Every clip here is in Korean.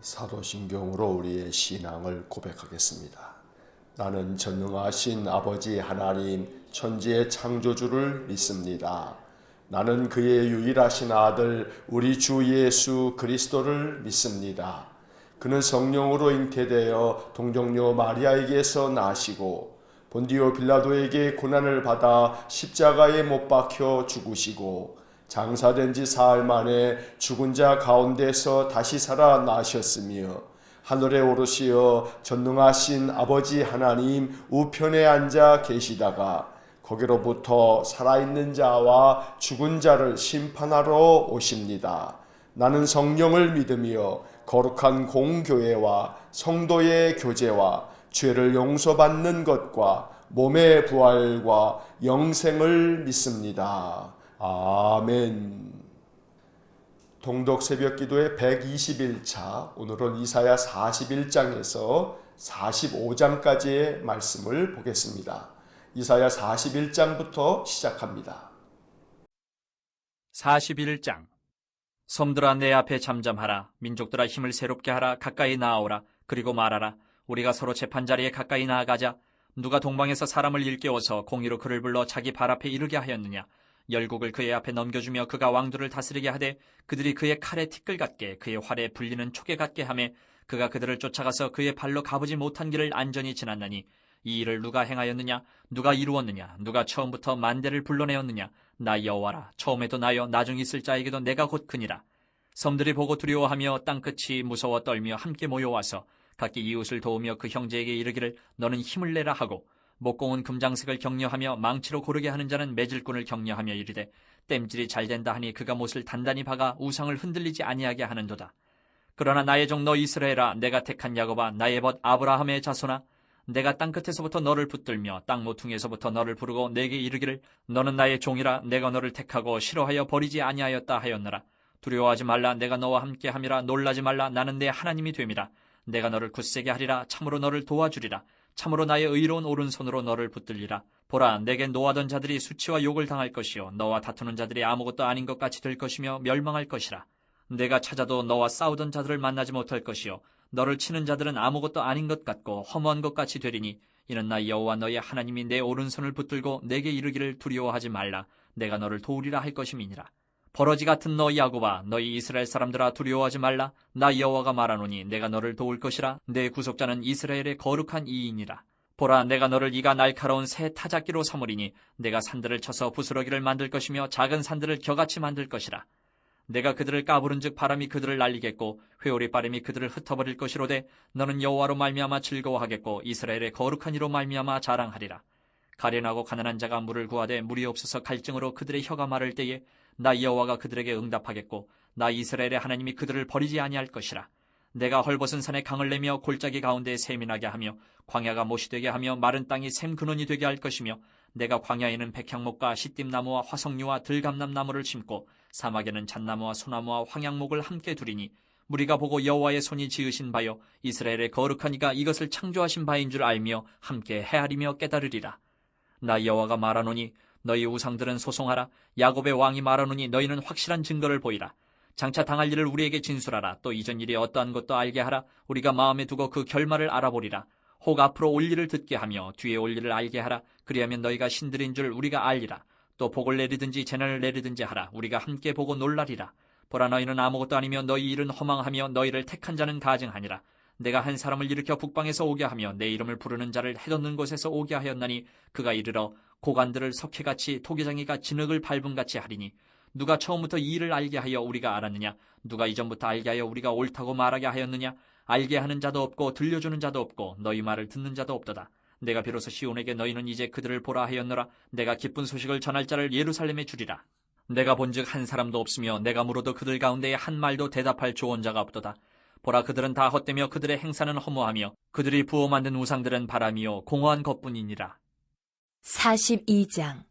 사도신경으로 우리의 신앙을 고백하겠습니다. 나는 전능하신 아버지 하나님 천지의 창조주를 믿습니다. 나는 그의 유일하신 아들 우리 주 예수 그리스도를 믿습니다. 그는 성령으로 잉태되어 동정녀 마리아에게서 나시고 본디오 빌라도에게 고난을 받아 십자가에 못 박혀 죽으시고 장사된 지 사흘 만에 죽은 자 가운데서 다시 살아나셨으며 하늘에 오르시어 전능하신 아버지 하나님 우편에 앉아 계시다가 거기로부터 살아있는 자와 죽은 자를 심판하러 오십니다. 나는 성령을 믿으며 거룩한 공교회와 성도의 교제와 죄를 용서받는 것과 몸의 부활과 영생을 믿습니다. 아멘. 동독 새벽기도의 121차, 오늘은 이사야 41장에서 45장까지의 말씀을 보겠습니다. 이사야 41장부터 시작합니다. 41장. 섬들아 내 앞에 잠잠하라. 민족들아 힘을 새롭게 하라. 가까이 나아오라. 그리고 말하라. 우리가 서로 재판자리에 가까이 나아가자. 누가 동방에서 사람을 일깨워서 공의로 그를 불러 자기 발 앞에 이르게 하였느냐. 열국을 그의 앞에 넘겨주며 그가 왕들을 다스리게 하되 그들이 그의 칼에 티끌 같게 그의 활에 불리는 촉에 같게 하매 그가 그들을 쫓아가서 그의 발로 가보지 못한 길을 안전히 지났나니 이 일을 누가 행하였느냐. 누가 이루었느냐. 누가 처음부터 만대를 불러내었느냐. 나 여호와라. 처음에도 나여 나중 있을 자에게도 내가 곧 그니라. 섬들이 보고 두려워하며 땅끝이 무서워 떨며 함께 모여와서 각기 이웃을 도우며 그 형제에게 이르기를 너는 힘을 내라 하고 목공은 금장색을 격려하며 망치로 고르게 하는 자는 매질꾼을 격려하며 이르되 땜질이 잘된다 하니 그가 못을 단단히 박아 우상을 흔들리지 아니하게 하는도다. 그러나 나의 종 너 이스라엘아, 내가 택한 야곱아, 나의 벗 아브라함의 자손아, 내가 땅끝에서부터 너를 붙들며 땅 모퉁이에서부터 너를 부르고 내게 이르기를 너는 나의 종이라. 내가 너를 택하고 싫어하여 버리지 아니하였다 하였노라. 두려워하지 말라. 내가 너와 함께함이라. 놀라지 말라. 나는 내 하나님이 됨이라. 내가 너를 굳세게 하리라. 참으로 너를 도와주리라. 참으로 나의 의로운 오른손으로 너를 붙들리라. 보라, 내게 노하던 자들이 수치와 욕을 당할 것이요 너와 다투는 자들이 아무것도 아닌 것 같이 될 것이며 멸망할 것이라. 내가 찾아도 너와 싸우던 자들을 만나지 못할 것이요 너를 치는 자들은 아무것도 아닌 것 같고 허무한 것 같이 되리니 이는 나 여호와 너의 하나님이 내 오른손을 붙들고 내게 이르기를 두려워하지 말라. 내가 너를 도우리라 할 것임이니라. 버러지 같은 너 야곱아, 너희 이스라엘 사람들아 두려워하지 말라. 나 여호와가 말하노니 내가 너를 도울 것이라. 내 구속자는 이스라엘의 거룩한 이인이라. 보라, 내가 너를 이가 날카로운 새 타작기로 삼으리니 내가 산들을 쳐서 부스러기를 만들 것이며 작은 산들을 겨같이 만들 것이라. 내가 그들을 까부른즉 바람이 그들을 날리겠고 회오리 바람이 그들을 흩어버릴 것이로되 너는 여호와로 말미암아 즐거워하겠고 이스라엘의 거룩한 이로 말미암아 자랑하리라. 가련하고 가난한 자가 물을 구하되 물이 없어서 갈증으로 그들의 혀가 마를 때에 나 여호와가 그들에게 응답하겠고 나 이스라엘의 하나님이 그들을 버리지 아니할 것이라. 내가 헐벗은 산에 강을 내며 골짜기 가운데 샘이 나게 하며 광야가 못이 되게 하며 마른 땅이 샘 근원이 되게 할 것이며 내가 광야에는 백향목과 시띠나무와 화석류와 들감남나무를 심고 사막에는 잣나무와 소나무와 황양목을 함께 두리니 무리가 보고 여호와의 손이 지으신 바요 이스라엘의 거룩한 이가 이것을 창조하신 바인 줄 알며 함께 헤아리며 깨달으리라. 나 여호와가 말하노니 너희 우상들은 소송하라. 야곱의 왕이 말하노니 너희는 확실한 증거를 보이라. 장차 당할 일을 우리에게 진술하라. 또 이전 일이 어떠한 것도 알게 하라. 우리가 마음에 두고 그 결말을 알아보리라. 혹 앞으로 올 일을 듣게 하며 뒤에 올 일을 알게 하라. 그리하면 너희가 신들인 줄 우리가 알리라. 또 복을 내리든지 재난을 내리든지 하라. 우리가 함께 보고 놀라리라. 보라, 너희는 아무것도 아니며 너희 일은 허망하며 너희를 택한 자는 가증하니라. 내가 한 사람을 일으켜 북방에서 오게 하며 내 이름을 부르는 자를 해돋는 곳에서 오게 하였나니 그가 이르러 고관들을 석회같이 토기장이가 진흙을 밟음같이 하리니 누가 처음부터 이 일을 알게 하여 우리가 알았느냐. 누가 이전부터 알게 하여 우리가 옳다고 말하게 하였느냐. 알게 하는 자도 없고 들려주는 자도 없고 너희 말을 듣는 자도 없도다. 내가 비로소 시온에게 너희는 이제 그들을 보라 하였노라. 내가 기쁜 소식을 전할 자를 예루살렘에 주리라. 내가 본즉 한 사람도 없으며 내가 물어도 그들 가운데에 한 말도 대답할 조언자가 없도다. 보라, 그들은 다 헛되며 그들의 행사는 허무하며 그들이 부어 만든 우상들은 바람이요 공허한 것뿐이니라. 42장.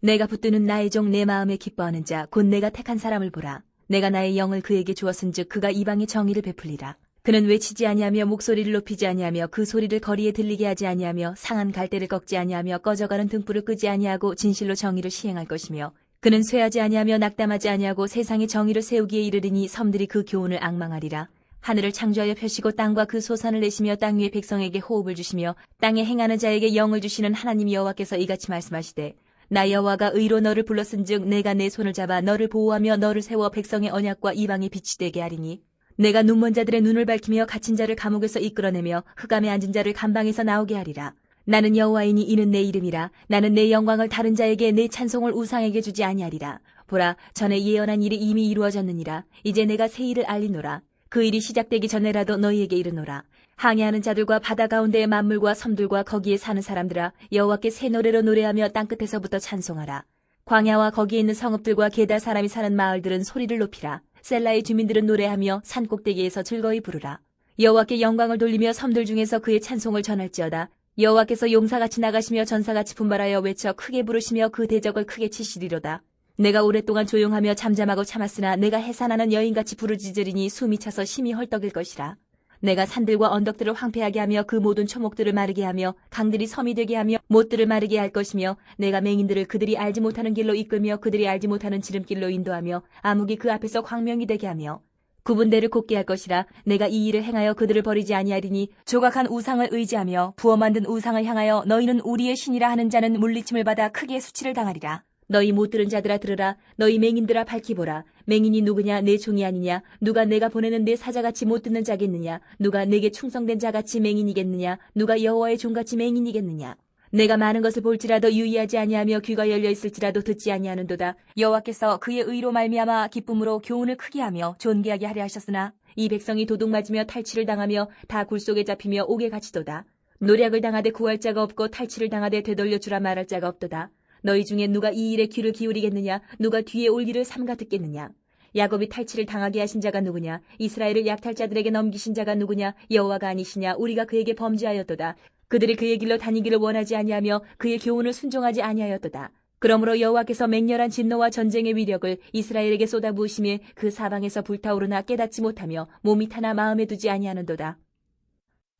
내가 붙드는 나의 종 내 마음에 기뻐하는 자 곧 내가 택한 사람을 보라. 내가 나의 영을 그에게 주었은즉 그가 이방의 정의를 베풀리라. 그는 외치지 아니하며 목소리를 높이지 아니하며 그 소리를 거리에 들리게 하지 아니하며 상한 갈대를 꺾지 아니하며 꺼져가는 등불을 끄지 아니하고 진실로 정의를 시행할 것이며 그는 쇠하지 아니하며 낙담하지 아니하고 세상의 정의를 세우기에 이르리니 섬들이 그 교훈을 앙망하리라. 하늘을 창조하여 펴시고 땅과 그 소산을 내시며 땅 위의 백성에게 호흡을 주시며 땅에 행하는 자에게 영을 주시는 하나님 여호와께서 이같이 말씀하시되 나 여호와가 의로 너를 불렀은즉 내가 내 손을 잡아 너를 보호하며 너를 세워 백성의 언약과 이방의 빛이 되게 하리니 내가 눈먼 자들의 눈을 밝히며 갇힌 자를 감옥에서 이끌어내며 흑암에 앉은 자를 감방에서 나오게 하리라. 나는 여호와이니 이는 내 이름이라. 나는 내 영광을 다른 자에게 내 찬송을 우상에게 주지 아니하리라. 보라, 전에 예언한 일이 이미 이루어졌느니라. 이제 내가 새 일을 알리노라. 그 일이 시작되기 전에라도 너희에게 이르노라. 항해하는 자들과 바다 가운데의 만물과 섬들과 거기에 사는 사람들아, 여호와께 새 노래로 노래하며 땅끝에서부터 찬송하라. 광야와 거기에 있는 성읍들과 게달 사람이 사는 마을들은 소리를 높이라. 셀라의 주민들은 노래하며 산 꼭대기에서 즐거이 부르라. 여호와께 영광을 돌리며 섬들 중에서 그의 찬송을 전할지어다. 여호와께서 용사같이 나가시며 전사같이 분발하여 외쳐 크게 부르시며 그 대적을 크게 치시리로다. 내가 오랫동안 조용하며 잠잠하고 참았으나 내가 해산하는 여인같이 부르짖으리니 숨이 차서 심히 헐떡일 것이라. 내가 산들과 언덕들을 황폐하게 하며 그 모든 초목들을 마르게 하며 강들이 섬이 되게 하며 못들을 마르게 할 것이며 내가 맹인들을 그들이 알지 못하는 길로 이끌며 그들이 알지 못하는 지름길로 인도하며 암흑이 그 앞에서 광명이 되게 하며 구분대를 곱게 할 것이라. 내가 이 일을 행하여 그들을 버리지 아니하리니 조각한 우상을 의지하며 부어 만든 우상을 향하여 너희는 우리의 신이라 하는 자는 물리침을 받아 크게 수치를 당하리라. 너희 못 들은 자들아 들으라. 너희 맹인들아 밝히 보라. 맹인이 누구냐? 내 종이 아니냐? 누가 내가 보내는 내 사자같이 못 듣는 자겠느냐? 누가 내게 충성된 자같이 맹인이겠느냐? 누가 여호와의 종같이 맹인이겠느냐? 내가 많은 것을 볼지라도 유의하지 아니하며 귀가 열려 있을지라도 듣지 아니하는도다. 여호와께서 그의 의로 말미암아 기쁨으로 교훈을 크게 하며 존귀하게 하려 하셨으나 이 백성이 도둑 맞으며 탈취를 당하며 다 굴속에 잡히며 옥에 갇히도다. 노략을 당하되 구할 자가 없고 탈취를 당하되 되돌려 주라 말할 자가 없도다. 너희 중에 누가 이 일에 귀를 기울이겠느냐? 누가 뒤에 올 일을 삼가 듣겠느냐? 야곱이 탈취를 당하게 하신 자가 누구냐? 이스라엘을 약탈자들에게 넘기신 자가 누구냐? 여호와가 아니시냐? 우리가 그에게 범죄하였도다. 그들이 그의 길로 다니기를 원하지 아니하며 그의 교훈을 순종하지 아니하였도다. 그러므로 여호와께서 맹렬한 진노와 전쟁의 위력을 이스라엘에게 쏟아부으심에 그 사방에서 불타오르나 깨닫지 못하며 몸이 타나 마음에 두지 아니하는도다.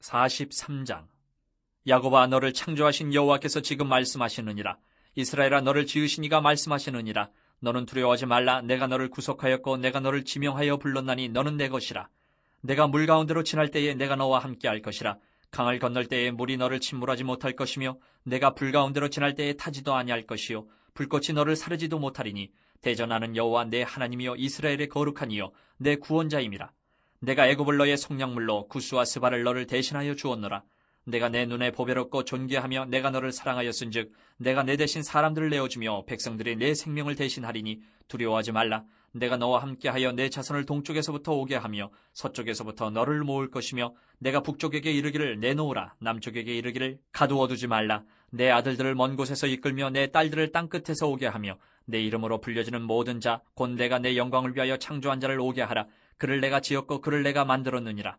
43장. 야곱아, 너를 창조하신 여호와께서 지금 말씀하시느니라. 이스라엘아, 너를 지으신 이가 말씀하시느니라. 너는 두려워하지 말라. 내가 너를 구속하였고 내가 너를 지명하여 불렀나니 너는 내 것이라. 내가 물 가운데로 지날 때에 내가 너와 함께 할 것이라. 강을 건널 때에 물이 너를 침몰하지 못할 것이며 내가 불 가운데로 지날 때에 타지도 아니할 것이요 불꽃이 너를 사르지도 못하리니 대전하는 여호와 내 하나님이여 이스라엘의 거룩한 이여 내 구원자임이라. 내가 애굽을 너의 속량물로 구스와 스바를 너를 대신하여 주었노라. 내가 내 눈에 보배롭고 존귀하며 내가 너를 사랑하였은즉 내가 내 대신 사람들을 내어주며 백성들이 내 생명을 대신하리니 두려워하지 말라. 내가 너와 함께하여 내 자손을 동쪽에서부터 오게 하며 서쪽에서부터 너를 모을 것이며 내가 북쪽에게 이르기를 내놓으라. 남쪽에게 이르기를 가두어두지 말라. 내 아들들을 먼 곳에서 이끌며 내 딸들을 땅끝에서 오게 하며 내 이름으로 불려지는 모든 자 곧 내가 내 영광을 위하여 창조한 자를 오게 하라. 그를 내가 지었고 그를 내가 만들었느니라.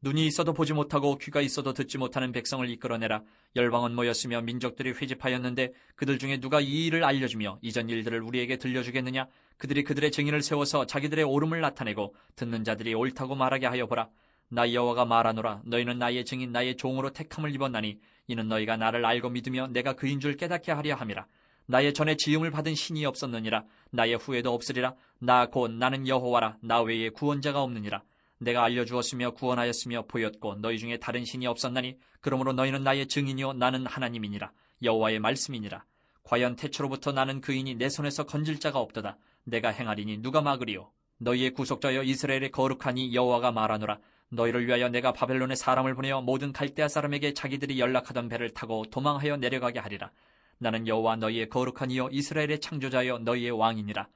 눈이 있어도 보지 못하고 귀가 있어도 듣지 못하는 백성을 이끌어내라. 열방은 모였으며 민족들이 회집하였는데 그들 중에 누가 이 일을 알려주며 이전 일들을 우리에게 들려주겠느냐? 그들이 그들의 증인을 세워서 자기들의 옳음을 나타내고 듣는 자들이 옳다고 말하게 하여 보라. 나 여호와가 말하노라. 너희는 나의 증인 나의 종으로 택함을 입었나니 이는 너희가 나를 알고 믿으며 내가 그인 줄 깨닫게 하려 함이라. 나의 전에 지음을 받은 신이 없었느니라. 나의 후에도 없으리라. 나 곧 나는 여호와라. 나 외에 구원자가 없느니라. 내가 알려주었으며 구원하였으며 보였고 너희 중에 다른 신이 없었나니 그러므로 너희는 나의 증인이요 나는 하나님이니라. 여호와의 말씀이니라. 과연 태초로부터 나는 그이니 내 손에서 건질 자가 없도다. 내가 행하리니 누가 막으리요. 너희의 구속자여 이스라엘의 거룩하니 여호와가 말하노라. 너희를 위하여 내가 바벨론에 사람을 보내어 모든 갈대아 사람에게 자기들이 연락하던 배를 타고 도망하여 내려가게 하리라. 나는 여호와 너희의 거룩하니요 이스라엘의 창조자여 너희의 왕이니라.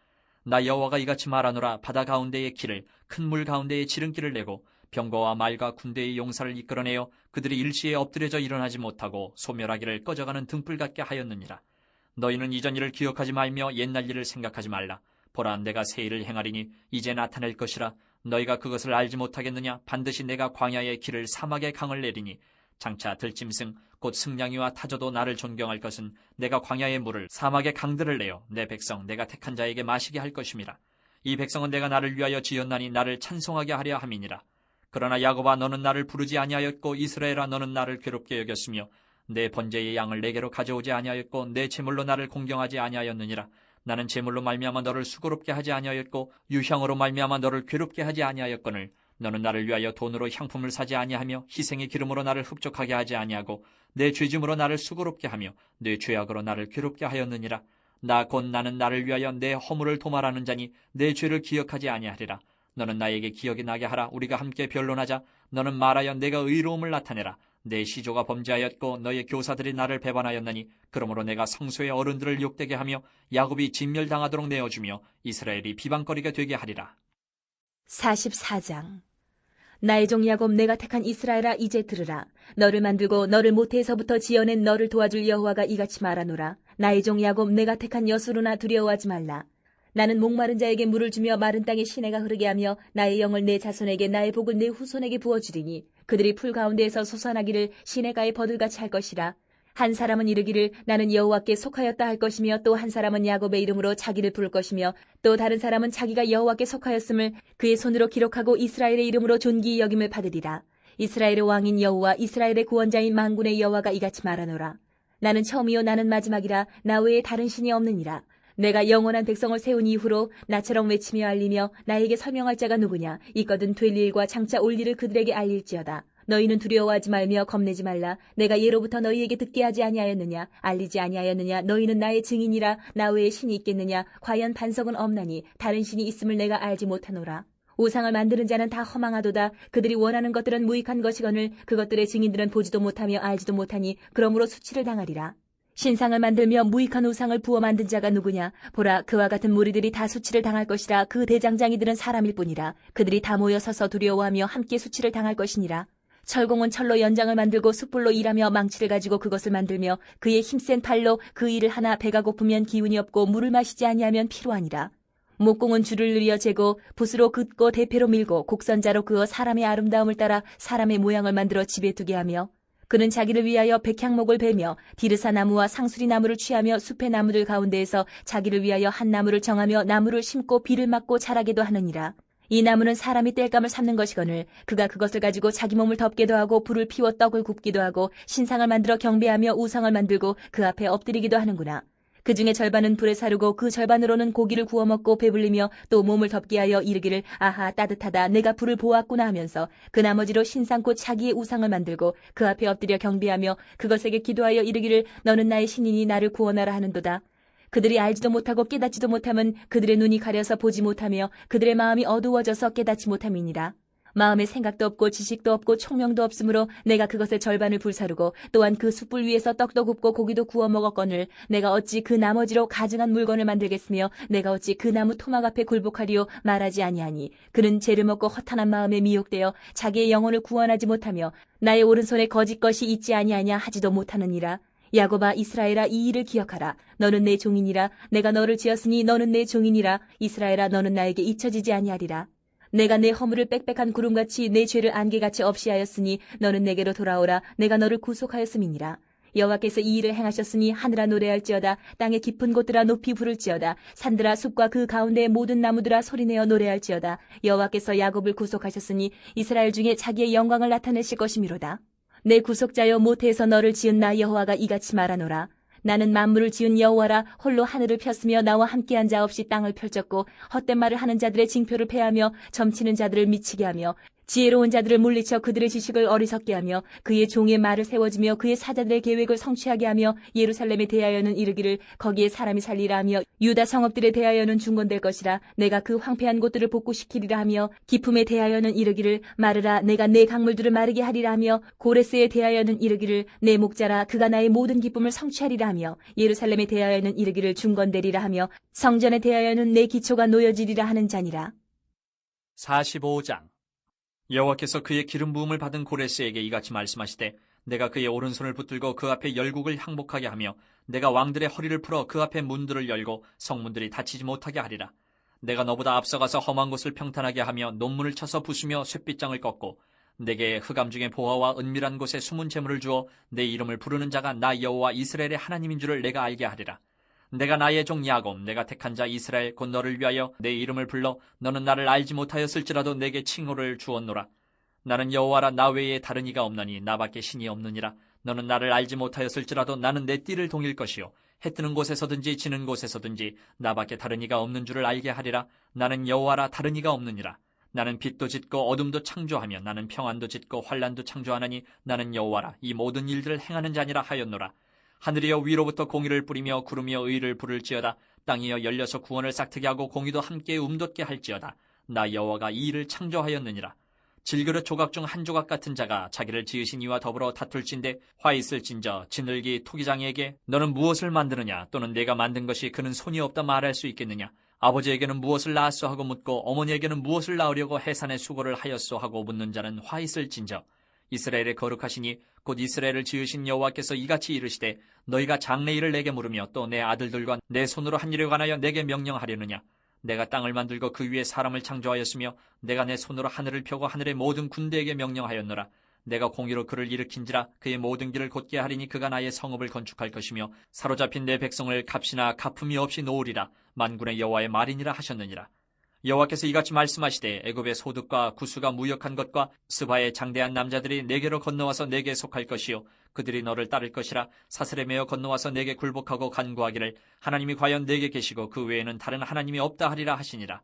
나 여호와가 이같이 말하노라. 바다 가운데의 길을 큰 물 가운데의 지름길을 내고 병거와 말과 군대의 용사를 이끌어내어 그들이 일시에 엎드려져 일어나지 못하고 소멸하기를 꺼져가는 등불 같게 하였느니라. 너희는 이전 일을 기억하지 말며 옛날 일을 생각하지 말라. 보라, 내가 새 일을 행하리니 이제 나타낼 것이라. 너희가 그것을 알지 못하겠느냐? 반드시 내가 광야의 길을 사막의 강을 내리니 장차 들짐승 곧 승냥이와 타조도 나를 존경할 것은 내가 광야의 물을 사막의 강들을 내어 내 백성 내가 택한 자에게 마시게 할 것임이라. 이 백성은 내가 나를 위하여 지었나니 나를 찬송하게 하려 함이니라. 그러나 야곱아, 너는 나를 부르지 아니하였고 이스라엘아, 너는 나를 괴롭게 여겼으며 내 번제의 양을 내게로 가져오지 아니하였고 내 제물로 나를 공경하지 아니하였느니라. 나는 제물로 말미암아 너를 수고롭게 하지 아니하였고 유향으로 말미암아 너를 괴롭게 하지 아니하였거늘 너는 나를 위하여 돈으로 향품을 사지 아니하며 희생의 기름으로 나를 흡족하게 하지 아니하고 내 죄짐으로 나를 수고롭게 하며 내 죄악으로 나를 괴롭게 하였느니라. 나 곧 나는 나를 위하여 내 허물을 도말하는 자니 내 죄를 기억하지 아니하리라. 너는 나에게 기억이 나게 하라. 우리가 함께 변론하자. 너는 말하여 내가 의로움을 나타내라. 내 시조가 범죄하였고 너의 교사들이 나를 배반하였나니 그러므로 내가 성소의 어른들을 욕되게 하며 야곱이 진멸당하도록 내어주며 이스라엘이 비방거리가 되게 하리라. 44장. 나의 종 야곱 내가 택한 이스라엘아 이제 들으라. 너를 만들고 너를 모태에서부터 지어낸 너를 도와줄 여호와가 이같이 말하노라. 나의 종 야곱 내가 택한 여수로나 두려워하지 말라. 나는 목마른 자에게 물을 주며 마른 땅에 시내가 흐르게 하며 나의 영을 내 자손에게 나의 복을 내 후손에게 부어주리니 그들이 풀 가운데에서 솟아나기를 시내가의 버들같이 할 것이라. 한 사람은 이르기를 나는 여호와께 속하였다 할 것이며 또 한 사람은 야곱의 이름으로 자기를 부를 것이며 또 다른 사람은 자기가 여호와께 속하였음을 그의 손으로 기록하고 이스라엘의 이름으로 존귀히 여김을 받으리라. 이스라엘의 왕인 여호와 이스라엘의 구원자인 만군의 여호와가 이같이 말하노라. 나는 처음이요 나는 마지막이라. 나 외에 다른 신이 없느니라. 내가 영원한 백성을 세운 이후로 나처럼 외치며 알리며 나에게 설명할 자가 누구냐. 있거든 될 일과 장차 올 일을 그들에게 알릴지어다. 너희는 두려워하지 말며 겁내지 말라. 내가 예로부터 너희에게 듣게 하지 아니하였느냐. 알리지 아니하였느냐. 너희는 나의 증인이라. 나 외에 신이 있겠느냐. 과연 반석은 없나니 다른 신이 있음을 내가 알지 못하노라. 우상을 만드는 자는 다 허망하도다. 그들이 원하는 것들은 무익한 것이거늘 그것들의 증인들은 보지도 못하며 알지도 못하니 그러므로 수치를 당하리라. 신상을 만들며 무익한 우상을 부어 만든 자가 누구냐. 보라 그와 같은 무리들이 다 수치를 당할 것이라. 그 대장장이들은 사람일 뿐이라. 그들이 다 모여 서서 두려워하며 함께 수치를 당할 것이니라. 철공은 철로 연장을 만들고 숯불로 일하며 망치를 가지고 그것을 만들며 그의 힘센 팔로 그 일을 하나 배가 고프면 기운이 없고 물을 마시지 아니하면 피로하니라. 목공은 줄을 늘여 재고 붓으로 긋고 대패로 밀고 곡선자로 그어 사람의 아름다움을 따라 사람의 모양을 만들어 집에 두게 하며 그는 자기를 위하여 백향목을 베며 디르사 나무와 상수리 나무를 취하며 숲의 나무들 가운데에서 자기를 위하여 한 나무를 정하며 나무를 심고 비를 맞고 자라게도 하느니라. 이 나무는 사람이 땔감을 삼는 것이거늘 그가 그것을 가지고 자기 몸을 덮기도 하고 불을 피워 떡을 굽기도 하고 신상을 만들어 경배하며 우상을 만들고 그 앞에 엎드리기도 하는구나. 그 중에 절반은 불에 사르고 그 절반으로는 고기를 구워 먹고 배불리며 또 몸을 덮게 하여 이르기를 아하 따뜻하다 내가 불을 보았구나 하면서 그 나머지로 신상고 자기의 우상을 만들고 그 앞에 엎드려 경배하며 그것에게 기도하여 이르기를 너는 나의 신이니 나를 구원하라 하는도다. 그들이 알지도 못하고 깨닫지도 못함은 그들의 눈이 가려서 보지 못하며 그들의 마음이 어두워져서 깨닫지 못함이니라. 마음에 생각도 없고 지식도 없고 총명도 없으므로 내가 그것의 절반을 불사르고 또한 그 숯불 위에서 떡도 굽고 고기도 구워 먹었거늘 내가 어찌 그 나머지로 가증한 물건을 만들겠으며 내가 어찌 그 나무 토막 앞에 굴복하리요 말하지 아니하니 그는 죄를 먹고 허탄한 마음에 미혹되어 자기의 영혼을 구원하지 못하며 나의 오른손에 거짓 것이 있지 아니하냐 하지도 못하느니라. 야곱아 이스라엘아 이 일을 기억하라. 너는 내 종이니라. 내가 너를 지었으니 너는 내 종이니라. 이스라엘아 너는 나에게 잊혀지지 아니하리라. 내가 내 허물을 빽빽한 구름같이 내 죄를 안개같이 없이 하였으니 너는 내게로 돌아오라. 내가 너를 구속하였음이니라. 여호와께서 이 일을 행하셨으니 하늘아 노래할지어다. 땅의 깊은 곳들아 높이 부를지어다. 산들아 숲과 그 가운데의 모든 나무들아 소리내어 노래할지어다. 여호와께서 야곱을 구속하셨으니 이스라엘 중에 자기의 영광을 나타내실 것이미로다. 내 구속자여 모태에서 너를 지은 나 여호와가 이같이 말하노라. 나는 만물을 지은 여호와라. 홀로 하늘을 폈으며 나와 함께한 자 없이 땅을 펼쳤고 헛된 말을 하는 자들의 징표를 패하며 점치는 자들을 미치게 하며 지혜로운 자들을 물리쳐 그들의 지식을 어리석게 하며 그의 종의 말을 세워주며 그의 사자들의 계획을 성취하게 하며 예루살렘에 대하여는 이르기를 거기에 사람이 살리라 하며 유다 성읍들에 대하여는 중건될 것이라. 내가 그 황폐한 곳들을 복구시키리라 하며 기품에 대하여는 이르기를 마르라. 내가 내 강물들을 마르게 하리라 하며 고레스에 대하여는 이르기를 내 목자라. 그가 나의 모든 기쁨을 성취하리라 하며 예루살렘에 대하여는 이르기를 중건되리라 하며 성전에 대하여는 내 기초가 놓여지리라 하는 자니라. 45장. 여호와께서 그의 기름 부음을 받은 고레스에게 이같이 말씀하시되 내가 그의 오른손을 붙들고 그 앞에 열국을 항복하게 하며 내가 왕들의 허리를 풀어 그 앞에 문들을 열고 성문들이 닫히지 못하게 하리라. 내가 너보다 앞서가서 험한 곳을 평탄하게 하며 논문을 쳐서 부수며 쇠빗장을 꺾고 내게 흑암 중에 보화와 은밀한 곳에 숨은 재물을 주어 내 이름을 부르는 자가 나 여호와 이스라엘의 하나님인 줄을 내가 알게 하리라. 내가 나의 종 야곱 내가 택한 자 이스라엘 곧 너를 위하여 내 이름을 불러 너는 나를 알지 못하였을지라도 내게 칭호를 주었노라. 나는 여호와라. 나 외에 다른 이가 없나니 나밖에 신이 없느니라. 너는 나를 알지 못하였을지라도 나는 내 띠를 동일 것이요 해 뜨는 곳에서든지 지는 곳에서든지 나밖에 다른 이가 없는 줄을 알게 하리라. 나는 여호와라. 다른 이가 없느니라. 나는 빛도 짓고 어둠도 창조하며 나는 평안도 짓고 환란도 창조하나니 나는 여호와라. 이 모든 일들을 행하는 자니라 하였노라. 하늘이여 위로부터 공의를 뿌리며 구름이여 의를 부를지어다. 땅이여 열려서 구원을 싹트게 하고 공의도 함께 움돋게 할지어다. 나 여호와가 이 일을 창조하였느니라. 질그릇 조각 중 한 조각 같은 자가 자기를 지으신 이와 더불어 다툴진대 화 있을진저 지늘기 토기장이에게 너는 무엇을 만드느냐 또는 내가 만든 것이 그는 손이 없다 말할 수 있겠느냐. 아버지에게는 무엇을 낳았소 하고 묻고 어머니에게는 무엇을 낳으려고 해산의 수고를 하였소 하고 묻는 자는 화 있을진저. 이스라엘의 거룩하시니 곧 이스라엘을 지으신 여호와께서 이같이 이르시되 너희가 장래일을 내게 물으며 또 내 아들들과 내 손으로 한 일에 관하여 내게 명령하려느냐. 내가 땅을 만들고 그 위에 사람을 창조하였으며 내가 내 손으로 하늘을 펴고 하늘의 모든 군대에게 명령하였노라. 내가 공의로 그를 일으킨지라. 그의 모든 길을 곧게 하리니 그가 나의 성읍을 건축할 것이며 사로잡힌 내 백성을 값이나 갚음이 없이 놓으리라. 만군의 여호와의 말이니라 하셨느니라. 여호와께서 이같이 말씀하시되 애굽의 소득과 구수가 무역한 것과 스바의 장대한 남자들이 내게로 건너와서 내게 속할 것이요 그들이 너를 따를 것이라. 사슬에 매어 건너와서 내게 굴복하고 간구하기를 하나님이 과연 내게 계시고 그 외에는 다른 하나님이 없다 하리라 하시니라.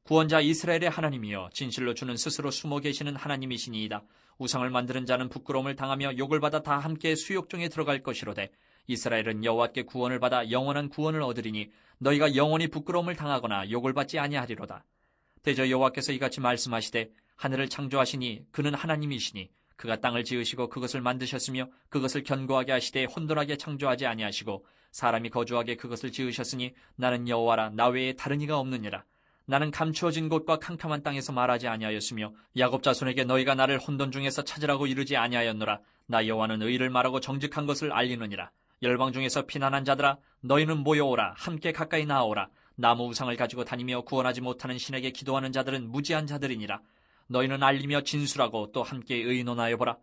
구원자 이스라엘의 하나님이여 진실로 주는 스스로 숨어 계시는 하나님이시니이다. 우상을 만드는 자는 부끄러움을 당하며 욕을 받아 다 함께 수욕중에 들어갈 것이로되 이스라엘은 여호와께 구원을 받아 영원한 구원을 얻으리니 너희가 영원히 부끄러움을 당하거나 욕을 받지 아니하리로다. 대저 여호와께서 이같이 말씀하시되 하늘을 창조하시니 그는 하나님이시니 그가 땅을 지으시고 그것을 만드셨으며 그것을 견고하게 하시되 혼돈하게 창조하지 아니하시고 사람이 거주하게 그것을 지으셨으니 나는 여호와라. 나 외에 다른 이가 없느니라. 나는 감추어진 곳과 캄캄한 땅에서 말하지 아니하였으며 야곱 자손에게 너희가 나를 혼돈 중에서 찾으라고 이르지 아니하였노라. 나 여호와는 의를 말하고 정직한 것을 알리느니라. 열방 중에서 피난한 자들아 너희는 모여오라. 함께 가까이 나아오라. 나무 우상을 가지고 다니며 구원하지 못하는 신에게 기도하는 자들은 무지한 자들이니라. 너희는 알리며 진술하고 또 함께 의논하여보라.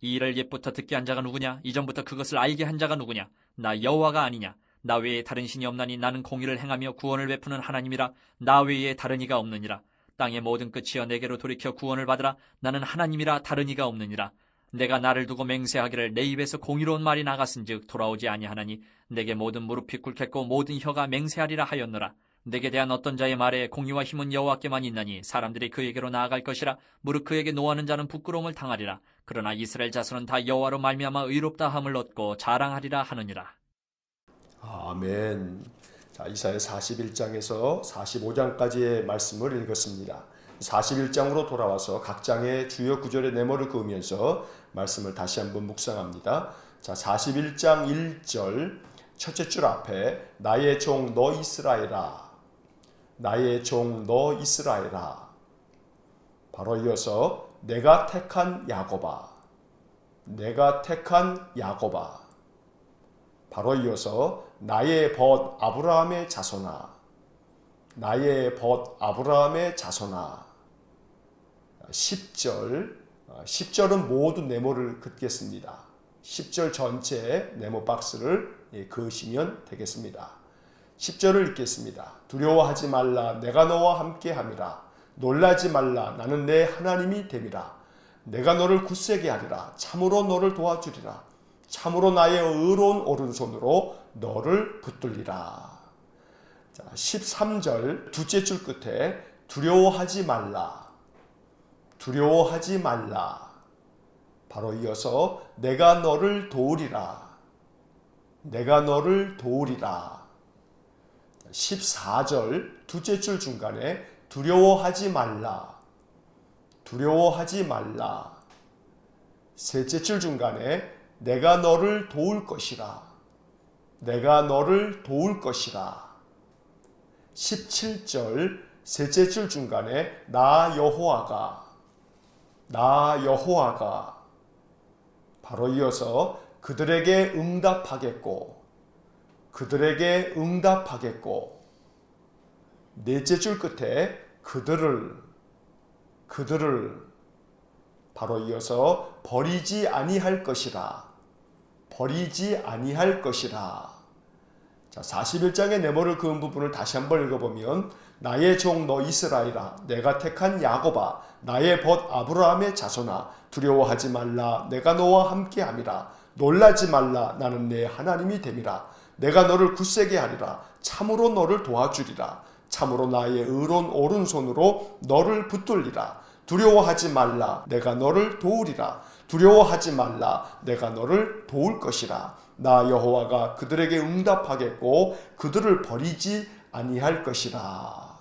이 일을 옛부터 듣게 한 자가 누구냐? 이전부터 그것을 알게 한 자가 누구냐? 나 여호와가 아니냐? 나 외에 다른 신이 없나니 나는 공의를 행하며 구원을 베푸는 하나님이라. 나 외에 다른 이가 없느니라. 땅의 모든 끝이여 내게로 돌이켜 구원을 받으라. 나는 하나님이라 다른 이가 없느니라. 내가 나를 두고 맹세하기를 내 입에서 공의로운 말이 나갔은즉 돌아오지 아니하나니 내게 모든 무릎이 꿇겠고 모든 혀가 맹세하리라 하였노라. 내게 대한 어떤 자의 말에 공의와 힘은 여호와께만 있나니 사람들이 그에게로 나아갈 것이라. 무릇 그에게 노하는 자는 부끄러움을 당하리라. 그러나 이스라엘 자손은 다 여호와로 말미암아 의롭다 함을 얻고 자랑하리라 하느니라. 아멘. 자, 이사야 41장에서 45장까지의 말씀을 읽었습니다. 41장으로 돌아와서 각 장의 주요 구절의 내모를 그으면서 말씀을 다시 한번 묵상합니다. 자, 41장 1절 첫째 줄 앞에 나의 종 너 이스라엘아, 나의 종 너 이스라엘아. 바로 이어서 내가 택한 야곱아, 내가 택한 야곱아. 바로 이어서 나의 벗 아브라함의 자손아, 나의 벗 아브라함의 자손아. 10절은 모두 네모를 긋겠습니다. 10절 전체 네모 박스를 그으시면 되겠습니다. 10절을 읽겠습니다. 두려워하지 말라. 내가 너와 함께 함이라. 놀라지 말라. 나는 내 하나님이 됨이라. 내가 너를 굳세게 하리라. 참으로 너를 도와주리라. 참으로 나의 의로운 오른손으로 너를 붙들리라. 자, 13절 둘째 줄 끝에 두려워하지 말라. 두려워하지 말라. 바로 이어서 내가 너를 도우리라. 내가 너를 도우리라. 14절 둘째 줄 중간에 두려워하지 말라. 두려워하지 말라. 셋째 줄 중간에 내가 너를 도울 것이라. 내가 너를 도울 것이라. 17절 셋째 줄 중간에 나 여호와가, 나 여호와가. 바로 이어서 그들에게 응답하겠고, 그들에게 응답하겠고. 넷째 줄 끝에 그들을 바로 이어서 버리지 아니할 것이라. 버리지 아니할 것이라. 자, 41장의 네모를 그은 부분을 다시 한번 읽어보면 나의 종 너 이스라엘아, 내가 택한 야곱아, 나의 벗 아브라함의 자손아, 두려워하지 말라. 내가 너와 함께 함이라. 놀라지 말라. 나는 내 하나님이 됨이라. 내가 너를 굳세게 하리라. 참으로 너를 도와주리라. 참으로 나의 의로운 오른손으로 너를 붙들리라. 두려워하지 말라. 내가 너를 도우리라. 두려워하지 말라. 내가 너를 도울 것이라. 나 여호와가 그들에게 응답하겠고 그들을 버리지 아니할 것이라.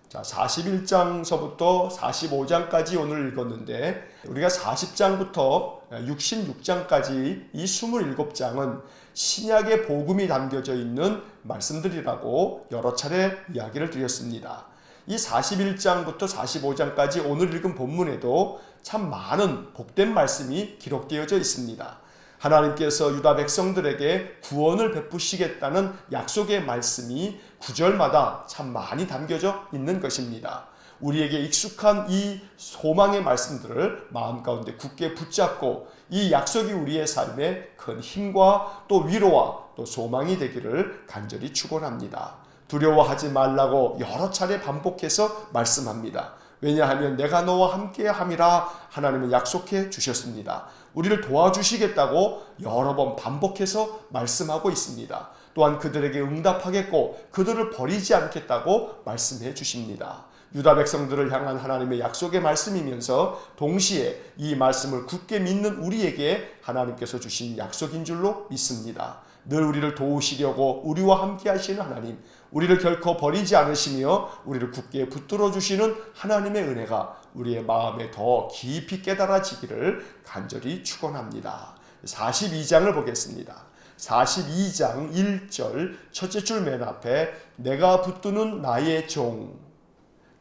자, 41장서부터 45장까지 오늘 읽었는데 우리가 40장부터 66장까지 이 27장은 신약의 복음이 담겨져 있는 말씀들이라고 여러 차례 이야기를 드렸습니다. 이 41장부터 45장까지 오늘 읽은 본문에도 참 많은 복된 말씀이 기록되어져 있습니다. 하나님께서 유다 백성들에게 구원을 베푸시겠다는 약속의 말씀이 구절마다 참 많이 담겨져 있는 것입니다. 우리에게 익숙한 이 소망의 말씀들을 마음 가운데 굳게 붙잡고 이 약속이 우리의 삶에 큰 힘과 또 위로와 또 소망이 되기를 간절히 축원합니다. 두려워하지 말라고 여러 차례 반복해서 말씀합니다. 왜냐하면 내가 너와 함께 함이라 하나님은 약속해 주셨습니다. 우리를 도와주시겠다고 여러 번 반복해서 말씀하고 있습니다. 또한 그들에게 응답하겠고 그들을 버리지 않겠다고 말씀해 주십니다. 유다 백성들을 향한 하나님의 약속의 말씀이면서 동시에 이 말씀을 굳게 믿는 우리에게 하나님께서 주신 약속인 줄로 믿습니다. 늘 우리를 도우시려고 우리와 함께 하시는 하나님, 우리를 결코 버리지 않으시며 우리를 굳게 붙들어 주시는 하나님의 은혜가 우리의 마음에 더 깊이 깨달아지기를 간절히 축원합니다. 42장을 보겠습니다. 42장 1절 첫째 줄 맨 앞에 내가 붙드는 나의 종,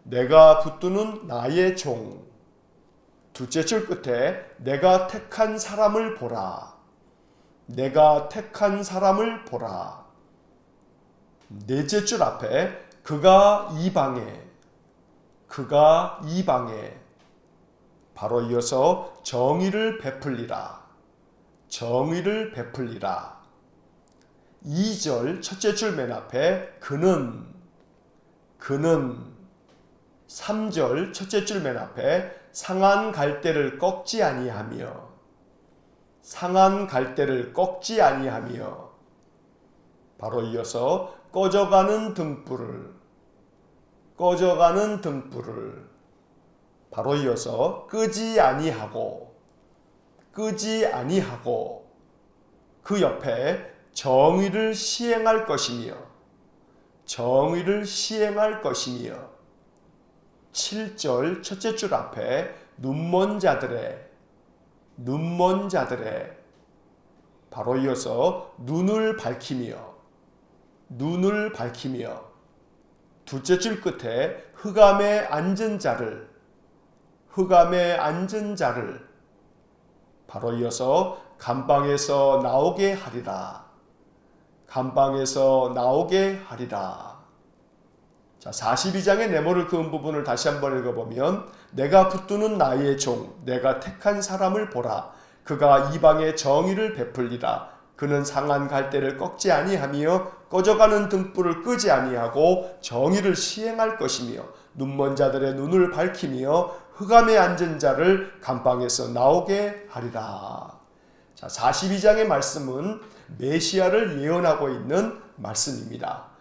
내가 붙드는 나의 종. 둘째 줄 끝에 내가 택한 사람을 보라, 내가 택한 사람을 보라. 넷째 줄 앞에 그가 이방에, 그가 이방에. 바로 이어서 정의를 베풀리라, 정의를 베풀리라. 2절 첫째 줄 맨 앞에 그는, 그는. 3절 첫째 줄 맨 앞에 상한 갈대를 꺾지 아니하며, 상한 갈대를 꺾지 아니하며. 바로 이어서 꺼져가는 등불을, 꺼져가는 등불을. 바로 이어서 끄지 아니하고, 끄지 아니하고. 그 옆에 정의를 시행할 것이며, 정의를 시행할 것이며. 7절 첫째 줄 앞에 눈먼 자들의, 눈먼 자들의. 바로 이어서 눈을 밝히며, 눈을 밝히며. 둘째 줄 끝에 흑암에 앉은 자를, 흑암에 앉은 자를. 바로 이어서 감방에서 나오게 하리라, 감방에서 나오게 하리라. 자, 42장의 네모를 그은 부분을 다시 한번 읽어보면 내가 붙드는 나의 종, 내가 택한 사람을 보라. 그가 이방의 정의를 베풀리라. 그는 상한 갈대를 꺾지 아니하며 꺼져가는 등불을 끄지 아니하고 정의를 시행할 것이며 눈먼 자들의 눈을 밝히며 흑암에 앉은 자를 감방에서 나오게 하리라. 자, 42장의 말씀은 메시아를 예언하고 있는 말씀입니다.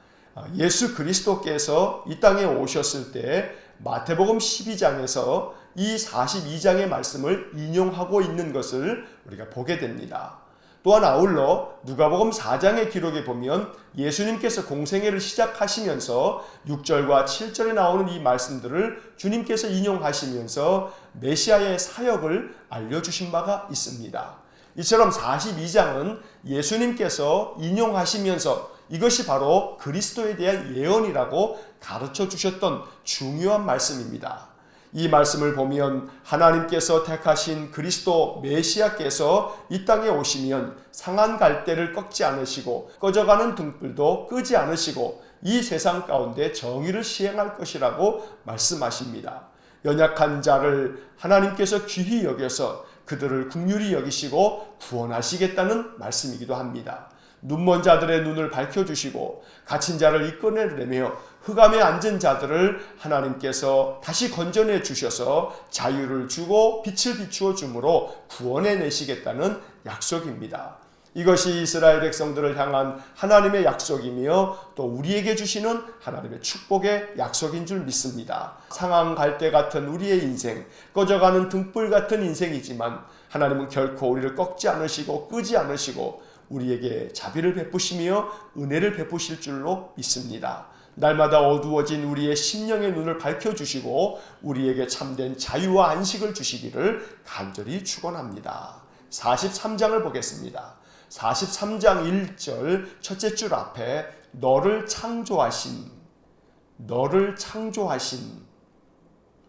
예수 그리스도께서 이 땅에 오셨을 때 마태복음 12장에서 이 42장의 말씀을 인용하고 있는 것을 우리가 보게 됩니다. 또한 아울러 누가복음 4장의 기록에 보면 예수님께서 공생애를 시작하시면서 6절과 7절에 나오는 이 말씀들을 주님께서 인용하시면서 메시아의 사역을 알려주신 바가 있습니다. 이처럼 42장은 예수님께서 인용하시면서 이것이 바로 그리스도에 대한 예언이라고 가르쳐 주셨던 중요한 말씀입니다. 이 말씀을 보면 하나님께서 택하신 그리스도 메시아께서 이 땅에 오시면 상한 갈대를 꺾지 않으시고 꺼져가는 등불도 끄지 않으시고 이 세상 가운데 정의를 시행할 것이라고 말씀하십니다. 연약한 자를 하나님께서 귀히 여겨서 그들을 긍휼히 여기시고 구원하시겠다는 말씀이기도 합니다. 눈먼 자들의 눈을 밝혀주시고 갇힌 자를 이끌어내며 흑암에 앉은 자들을 하나님께서 다시 건져내 주셔서 자유를 주고 빛을 비추어 주므로 구원해 내시겠다는 약속입니다. 이것이 이스라엘 백성들을 향한 하나님의 약속이며 또 우리에게 주시는 하나님의 축복의 약속인 줄 믿습니다. 상한 갈대 같은 우리의 인생, 꺼져가는 등불 같은 인생이지만 하나님은 결코 우리를 꺾지 않으시고 끄지 않으시고 우리에게 자비를 베푸시며 은혜를 베푸실 줄로 믿습니다. 날마다 어두워진 우리의 심령의 눈을 밝혀주시고 우리에게 참된 자유와 안식을 주시기를 간절히 축원합니다. 43장을 보겠습니다. 43장 1절 첫째 줄 앞에 너를 창조하신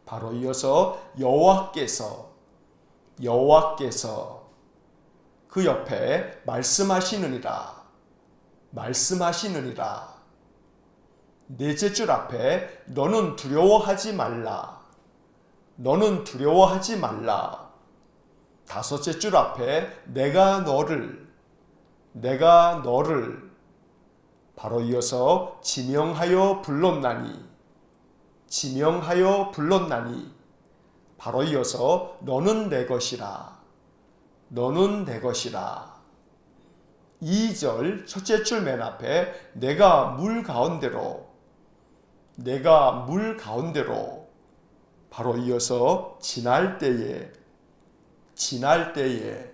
바로 이어서 여호와께서 그 옆에 말씀하시느니라 넷째 줄 앞에 너는 두려워하지 말라 다섯째 줄 앞에 내가 너를 바로 이어서 지명하여 불렀나니 바로 이어서 너는 내 것이라 2절 첫째 줄 맨 앞에 내가 물 가운데로 바로 이어서 지날 때에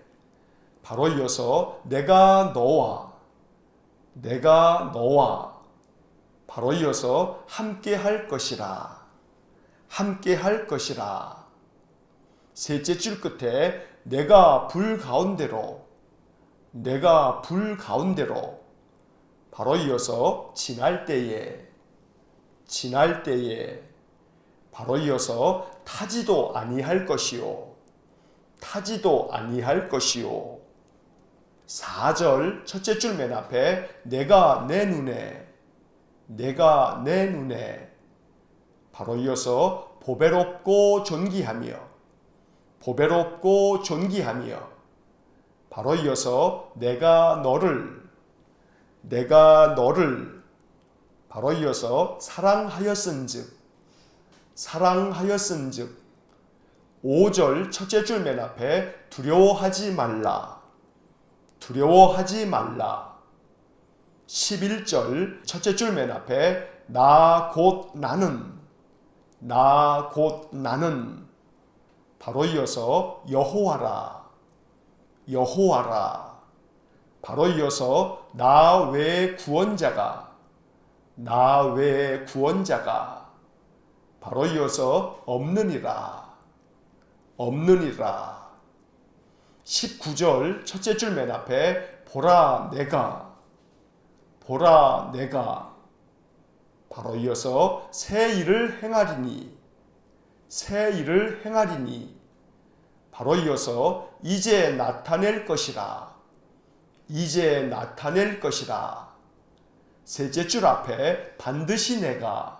바로 이어서 내가 너와 바로 이어서 함께 할 것이라 셋째 줄 끝에 내가 불 가운데로 바로 이어서 지날 때에 바로 이어서 타지도 아니할 것이요 4절 첫째 줄 맨 앞에 내가 내 눈에 바로 이어서 보배롭고 존귀하며 바로 이어서 내가 너를 바로 이어서 사랑하였은즉 5절 첫째 줄 맨 앞에 두려워하지 말라 11절 첫째 줄 맨 앞에 나 곧 나는 바로 이어서 여호와라 바로 이어서 나 외에 구원자가 바로 이어서 없느니라 19절 첫째 줄 맨 앞에 보라 내가 바로 이어서 새 일을 행하리니 바로 이어서 이제 나타낼 것이라 셋째 줄 앞에 반드시 내가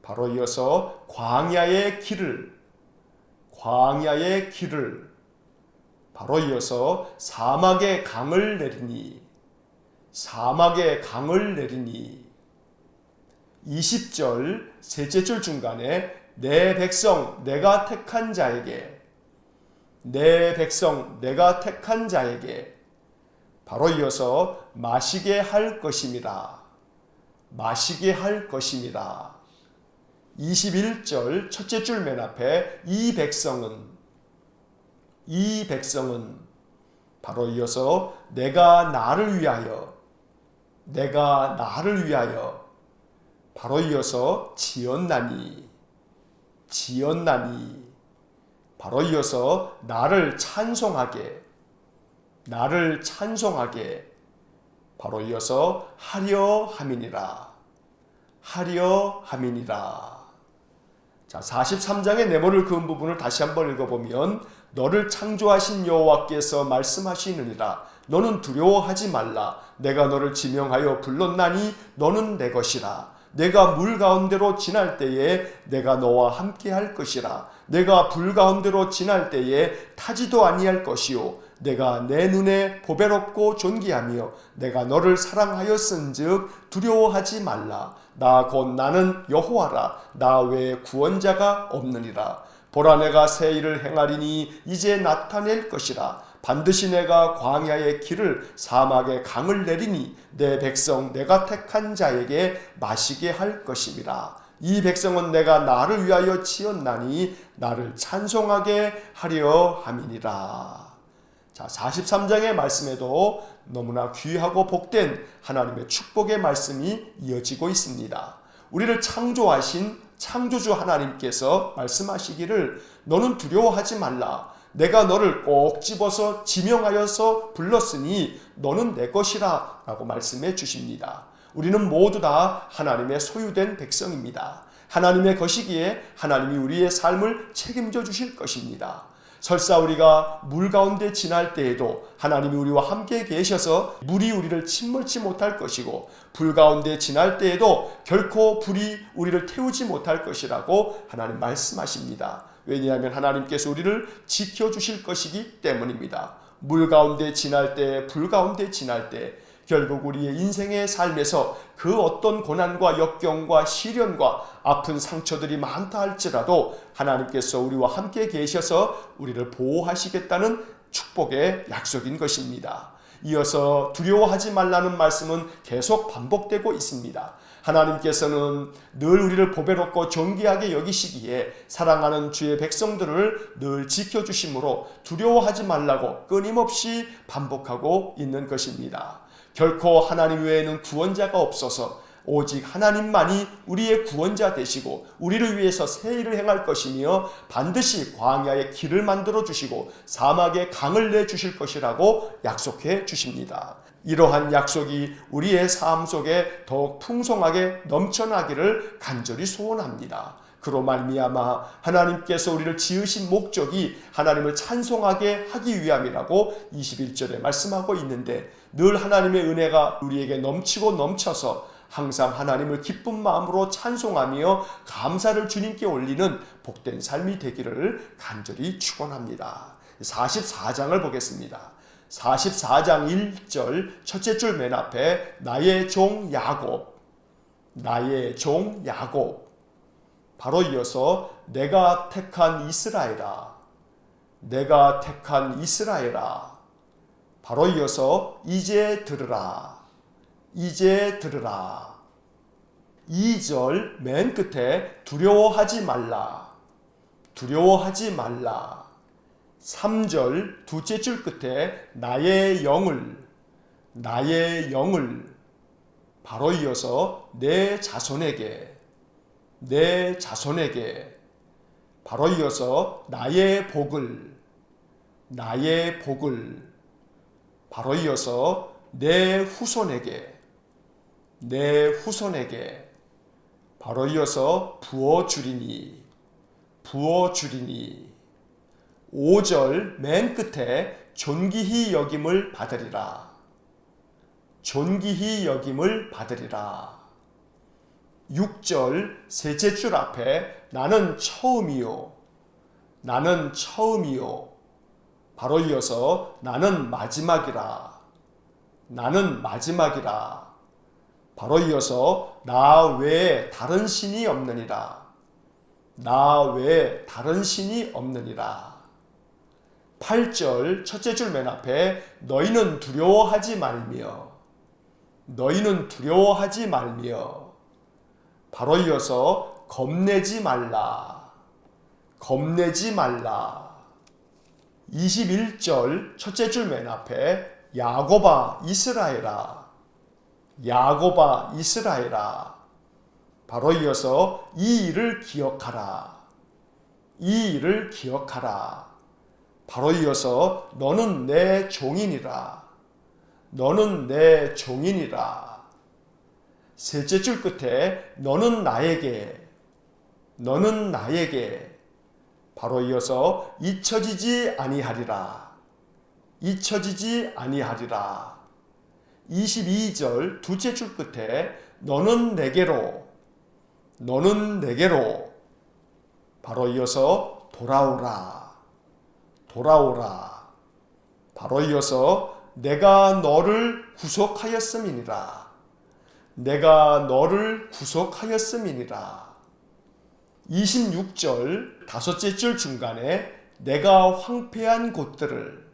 바로 이어서 광야의 길을 바로 이어서 사막의 강을 내리니 20절 셋째 줄 중간에 내 백성 내가 택한 자에게 바로 이어서 마시게 할 것입니다. 21절 첫째 줄 맨 앞에 이 백성은 바로 이어서 내가 나를 위하여 바로 이어서 지었나니 바로 이어서 나를 찬송하게 바로 이어서 하려 함이니라 자, 43장의 네모를 그은 부분을 다시 한번 읽어보면 너를 창조하신 여호와께서 말씀하시느니라 너는 두려워하지 말라 내가 너를 지명하여 불렀나니 너는 내 것이라 내가 물 가운데로 지날 때에 내가 너와 함께 할 것이라 내가 불 가운데로 지날 때에 타지도 아니할 것이요 내가 내 눈에 보배롭고 존귀하며 내가 너를 사랑하였은즉 두려워하지 말라 나 곧 나는 여호와라 나 외에 구원자가 없느니라 보라 내가 새 일을 행하리니 이제 나타낼 것이라. 반드시 내가 광야의 길을 사막의 강을 내리니 내 백성 내가 택한 자에게 마시게 할 것임이라. 이 백성은 내가 나를 위하여 지었나니 나를 찬송하게 하려 함이니라. 자, 43장의 말씀에도 너무나 귀하고 복된 하나님의 축복의 말씀이 이어지고 있습니다. 우리를 창조하신 창조주 하나님께서 말씀하시기를 너는 두려워하지 말라. 내가 너를 꼭 집어서 지명하여서 불렀으니 너는 내 것이라 라고 말씀해 주십니다. 우리는 모두 다 하나님의 소유된 백성입니다. 하나님의 것이기에 하나님이 우리의 삶을 책임져 주실 것입니다. 설사 우리가 물 가운데 지날 때에도 하나님이 우리와 함께 계셔서 물이 우리를 침몰치 못할 것이고 불 가운데 지날 때에도 결코 불이 우리를 태우지 못할 것이라고 하나님 말씀하십니다. 왜냐하면 하나님께서 우리를 지켜주실 것이기 때문입니다. 물 가운데 지날 때, 불 가운데 지날 때 결국 우리의 인생의 삶에서 그 어떤 고난과 역경과 시련과 아픈 상처들이 많다 할지라도 하나님께서 우리와 함께 계셔서 우리를 보호하시겠다는 축복의 약속인 것입니다. 이어서 두려워하지 말라는 말씀은 계속 반복되고 있습니다. 하나님께서는 늘 우리를 보배롭고 존귀하게 여기시기에 사랑하는 주의 백성들을 늘 지켜주심으로 두려워하지 말라고 끊임없이 반복하고 있는 것입니다. 결코 하나님 외에는 구원자가 없어서 오직 하나님만이 우리의 구원자 되시고 우리를 위해서 새 일을 행할 것이며 반드시 광야의 길을 만들어 주시고 사막에 강을 내주실 것이라고 약속해 주십니다. 이러한 약속이 우리의 삶 속에 더욱 풍성하게 넘쳐나기를 간절히 소원합니다. 그로 말미암아 하나님께서 우리를 지으신 목적이 하나님을 찬송하게 하기 위함이라고 21절에 말씀하고 있는데 늘 하나님의 은혜가 우리에게 넘치고 넘쳐서 항상 하나님을 기쁜 마음으로 찬송하며 감사를 주님께 올리는 복된 삶이 되기를 간절히 축원합니다. 44장을 보겠습니다. 44장 1절 첫째 줄 맨 앞에 나의 종 야곱, 나의 종 야곱. 바로 이어서 내가 택한 이스라엘아, 내가 택한 이스라엘아. 바로 이어서 이제 들으라, 이제 들으라. 2절 맨 끝에 두려워하지 말라, 두려워하지 말라. 3절 둘째 줄 끝에 나의 영을, 나의 영을. 바로 이어서 내 자손에게, 내 자손에게. 바로 이어서 나의 복을, 나의 복을. 바로 이어서 내 후손에게, 내 후손에게. 바로 이어서 부어주리니, 부어주리니. 5절 맨 끝에 존귀히 여김을 받으리라, 존귀히 여김을 받으리라. 6절 셋째 줄 앞에 나는 처음이요, 나는 처음이요. 바로 이어서 나는 마지막이라, 나는 마지막이라. 바로 이어서 나 외에 다른 신이 없느니라, 나 외에 다른 신이 없느니라. 8절 첫째 줄 맨 앞에 너희는 두려워하지 말며, 너희는 두려워하지 말며. 바로 이어서 겁내지 말라, 겁내지 말라. 21절 첫째 줄 맨 앞에 야곱아 이스라엘아, 야곱아 이스라엘아. 바로 이어서 이 일을 기억하라, 이 일을 기억하라. 바로 이어서 너는 내 종이니라, 너는 내 종이니라. 셋째 줄 끝에 너는 나에게, 너는 나에게. 바로 이어서 잊혀지지 아니하리라, 잊혀지지 아니하리라. 22절 둘째 줄 끝에 너는 내게로, 너는 내게로. 바로 이어서 돌아오라, 돌아오라. 바로 이어서 내가 너를 구속하였음이니라, 내가 너를 구속하였음이니라. 26절 다섯째 줄 중간에 내가 황폐한 곳들을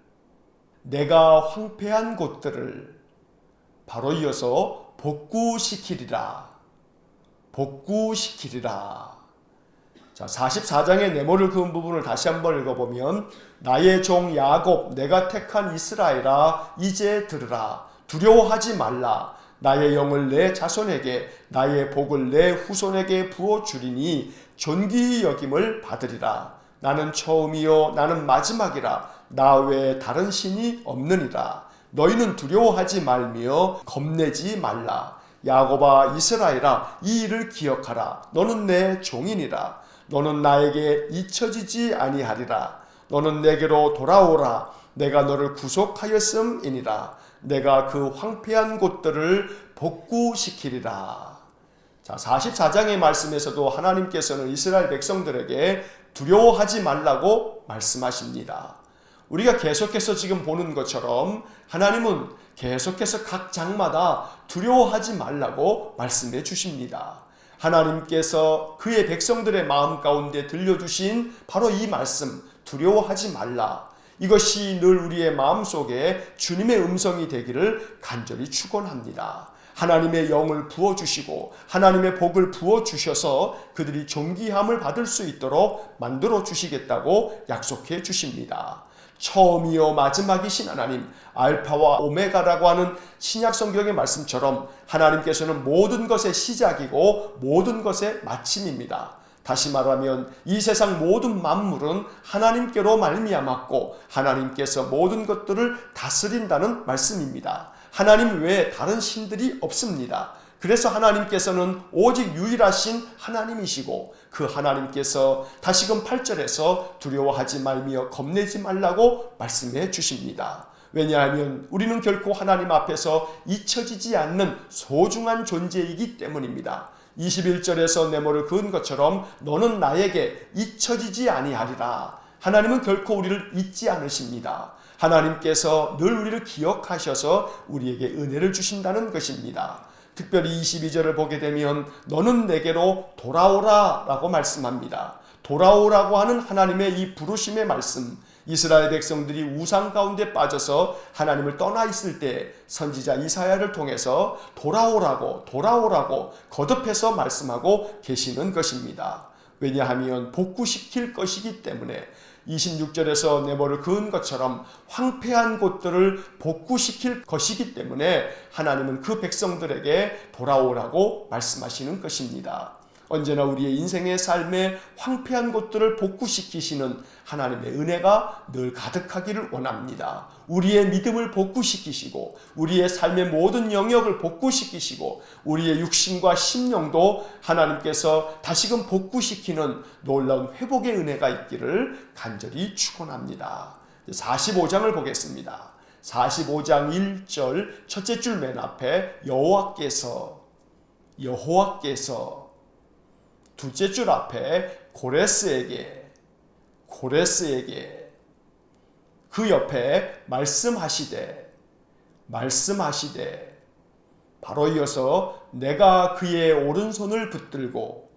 바로 이어서 복구시키리라. 자, 44장의 네모를 그은 부분을 다시 한번 읽어보면 나의 종 야곱 내가 택한 이스라엘아 이제 들으라. 두려워하지 말라. 나의 영을 내 자손에게 나의 복을 내 후손에게 부어주리니 존귀히 여김을 받으리라. 나는 처음이요 나는 마지막이라. 나 외에 다른 신이 없느니라. 너희는 두려워하지 말며 겁내지 말라. 야곱아 이스라엘아 이 일을 기억하라. 너는 내 종이니라. 너는 나에게 잊혀지지 아니하리라. 너는 내게로 돌아오라. 내가 너를 구속하였음이니라. 내가 그 황폐한 곳들을 복구시키리라. 자, 44장의 말씀에서도 하나님께서는 이스라엘 백성들에게 두려워하지 말라고 말씀하십니다. 우리가 계속해서 지금 보는 것처럼 하나님은 계속해서 각 장마다 두려워하지 말라고 말씀해 주십니다. 하나님께서 그의 백성들의 마음 가운데 들려주신 바로 이 말씀, 두려워하지 말라. 이것이 늘 우리의 마음속에 주님의 음성이 되기를 간절히 축원합니다. 하나님의 영을 부어주시고 하나님의 복을 부어주셔서 그들이 존귀함을 받을 수 있도록 만들어 주시겠다고 약속해 주십니다. 처음이요 마지막이신 하나님, 알파와 오메가라고 하는 신약 성경의 말씀처럼 하나님께서는 모든 것의 시작이고 모든 것의 마침입니다. 다시 말하면 이 세상 모든 만물은 하나님께로 말미암았고 하나님께서 모든 것들을 다스린다는 말씀입니다. 하나님 외에 다른 신들이 없습니다. 그래서 하나님께서는 오직 유일하신 하나님이시고 그 하나님께서 다시금 8절에서 두려워하지 말며 겁내지 말라고 말씀해 주십니다. 왜냐하면 우리는 결코 하나님 앞에서 잊혀지지 않는 소중한 존재이기 때문입니다. 21절에서 네모를 그은 것처럼 너는 나에게 잊혀지지 아니하리라. 하나님은 결코 우리를 잊지 않으십니다. 하나님께서 늘 우리를 기억하셔서 우리에게 은혜를 주신다는 것입니다. 특별히 22절을 보게 되면 너는 내게로 돌아오라 라고 말씀합니다. 돌아오라고 하는 하나님의 이 부르심의 말씀, 이스라엘 백성들이 우상 가운데 빠져서 하나님을 떠나 있을 때 선지자 이사야를 통해서 돌아오라고 거듭해서 말씀하고 계시는 것입니다. 왜냐하면 복구시킬 것이기 때문에 26절에서 네모를 그은 것처럼 황폐한 곳들을 복구시킬 것이기 때문에 하나님은 그 백성들에게 돌아오라고 말씀하시는 것입니다. 언제나 우리의 인생의 삶에 황폐한 곳들을 복구시키시는 하나님의 은혜가 늘 가득하기를 원합니다. 우리의 믿음을 복구시키시고 우리의 삶의 모든 영역을 복구시키시고 우리의 육신과 심령도 하나님께서 다시금 복구시키는 놀라운 회복의 은혜가 있기를 간절히 축원합니다. 45장을 보겠습니다. 45장 1절 첫째 줄 맨 앞에 여호와께서 둘째 줄 앞에 고레스에게 그 옆에 말씀하시되 바로 이어서 내가 그의 오른손을 붙들고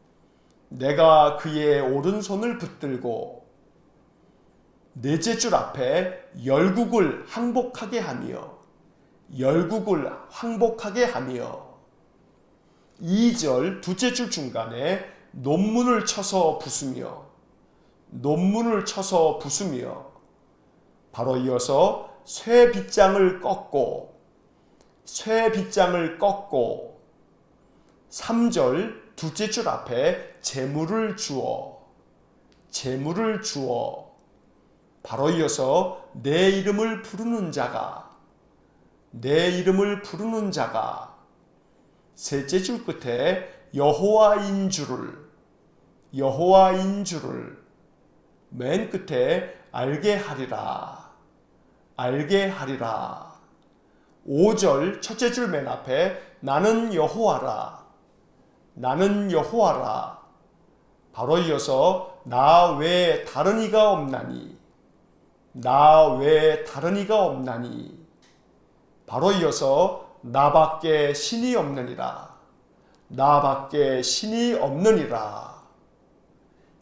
넷째 줄 앞에 열국을 항복하게 하며 2절 둘째 줄 중간에 논문을 쳐서 부수며 바로 이어서 쇠 빗장을 꺾고 3절 둘째 줄 앞에 재물을 주어 바로 이어서 내 이름을 부르는 자가 셋째 줄 끝에 여호와인 줄을 맨 끝에 알게 하리라. 5절 첫째 줄 맨 앞에 나는 여호와라. 바로 이어서 나 외에 다른 이가 없나니 바로 이어서 나밖에 신이 없느니라.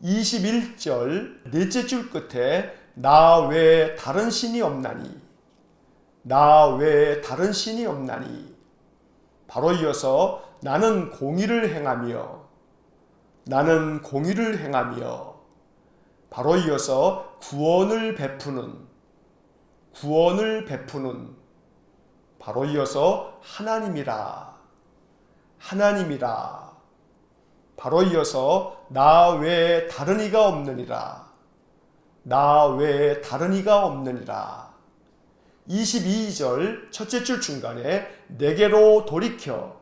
21절 넷째 줄 끝에 나 외에 다른 신이 없나니, 나 외에 다른 신이 없나니, 바로 이어서 나는 공의를 행하며, 나는 공의를 행하며, 바로 이어서 구원을 베푸는, 구원을 베푸는, 바로 이어서 하나님이라, 하나님이라, 바로 이어서 나 외에 다른 이가 없느니라, 나 외에 다른 이가 없느니라. 22절 첫째 줄 중간에 내게로 돌이켜,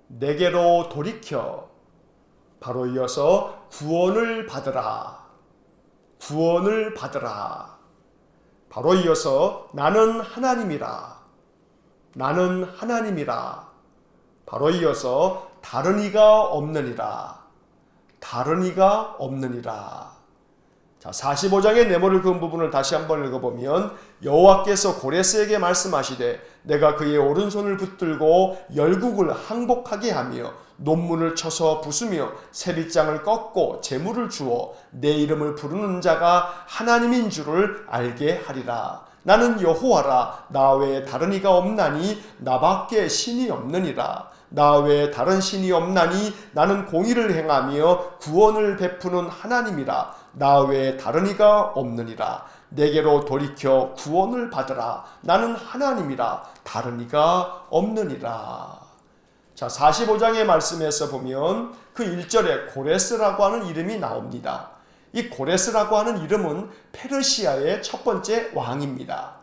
내게로 돌이켜, 바로 이어서 구원을 받으라, 구원을 받으라. 바로 이어서 나는 하나님이라, 나는 하나님이라. 바로 이어서 다른 이가 없느니라, 다른 이가 없느니라. 자, 45장의 네모를 그은 부분을 다시 한번 읽어보면 여호와께서 고레스에게 말씀하시되 내가 그의 오른손을 붙들고 열국을 항복하게 하며 논문을 쳐서 부수며 세빗장을 꺾고 재물을 주어 내 이름을 부르는 자가 하나님인 줄을 알게 하리라. 나는 여호와라. 나 외에 다른 이가 없나니 나밖에 신이 없느니라. 나 외에 다른 신이 없나니 나는 공의를 행하며 구원을 베푸는 하나님이라. 나 외에 다른 이가 없느니라. 내게로 돌이켜 구원을 받으라. 나는 하나님이라. 다른 이가 없느니라. 자, 45장의 말씀에서 보면 그 1절에 고레스라고 하는 이름이 나옵니다. 이 고레스라고 하는 이름은 페르시아의 첫 번째 왕입니다.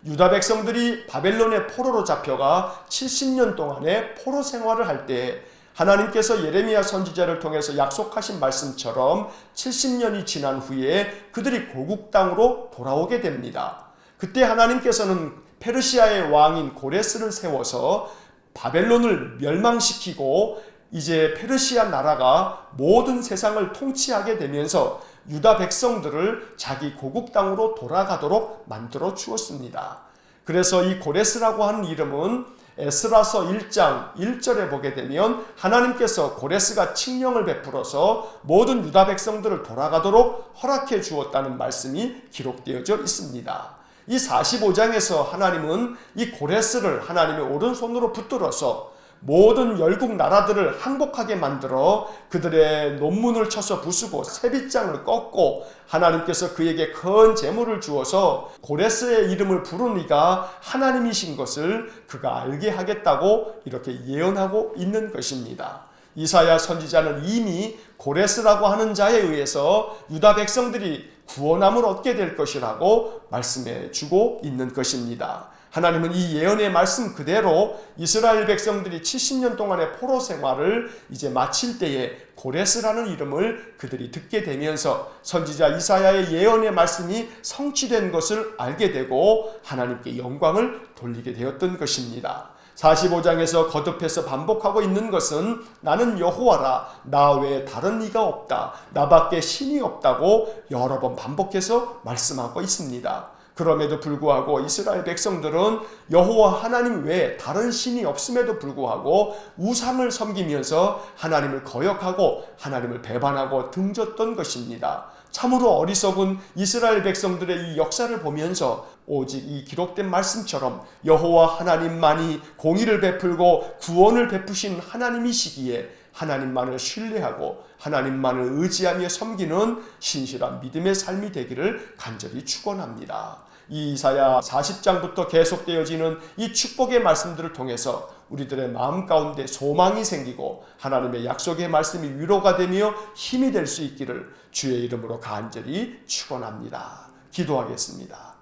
유다 백성들이 바벨론의 포로로 잡혀가 70년 동안의 포로 생활을 할 때 하나님께서 예레미야 선지자를 통해서 약속하신 말씀처럼 70년이 지난 후에 그들이 고국 땅으로 돌아오게 됩니다. 그때 하나님께서는 페르시아의 왕인 고레스를 세워서 바벨론을 멸망시키고 이제 페르시아 나라가 모든 세상을 통치하게 되면서 유다 백성들을 자기 고국 땅으로 돌아가도록 만들어 주었습니다. 그래서 이 고레스라고 하는 이름은 에스라서 1장 1절에 보게 되면 하나님께서 고레스가 칙령을 베풀어서 모든 유다 백성들을 돌아가도록 허락해 주었다는 말씀이 기록되어져 있습니다. 이 45장에서 하나님은 이 고레스를 하나님의 오른손으로 붙들어서 모든 열국 나라들을 항복하게 만들어 그들의 논문을 쳐서 부수고 세빗장을 꺾고 하나님께서 그에게 큰 재물을 주어서 고레스의 이름을 부르는 이가 하나님이신 것을 그가 알게 하겠다고 이렇게 예언하고 있는 것입니다. 이사야 선지자는 이미 고레스라고 하는 자에 의해서 유다 백성들이 구원함을 얻게 될 것이라고 말씀해 주고 있는 것입니다. 하나님은 이 예언의 말씀 그대로 이스라엘 백성들이 70년 동안의 포로 생활을 이제 마칠 때에 고레스라는 이름을 그들이 듣게 되면서 선지자 이사야의 예언의 말씀이 성취된 것을 알게 되고 하나님께 영광을 돌리게 되었던 것입니다. 45장에서 거듭해서 반복하고 있는 것은 나는 여호와라. 나 외에 다른 이가 없다. 나밖에 신이 없다고 여러 번 반복해서 말씀하고 있습니다. 그럼에도 불구하고 이스라엘 백성들은 여호와 하나님 외에 다른 신이 없음에도 불구하고 우상을 섬기면서 하나님을 거역하고 하나님을 배반하고 등졌던 것입니다. 참으로 어리석은 이스라엘 백성들의 이 역사를 보면서 오직 이 기록된 말씀처럼 여호와 하나님만이 공의를 베풀고 구원을 베푸신 하나님이시기에 하나님만을 신뢰하고 하나님만을 의지하며 섬기는 신실한 믿음의 삶이 되기를 간절히 축원합니다. 이 이사야 40장부터 계속되어지는 이 축복의 말씀들을 통해서 우리들의 마음 가운데 소망이 생기고 하나님의 약속의 말씀이 위로가 되며 힘이 될 수 있기를 주의 이름으로 간절히 축원합니다. 기도하겠습니다.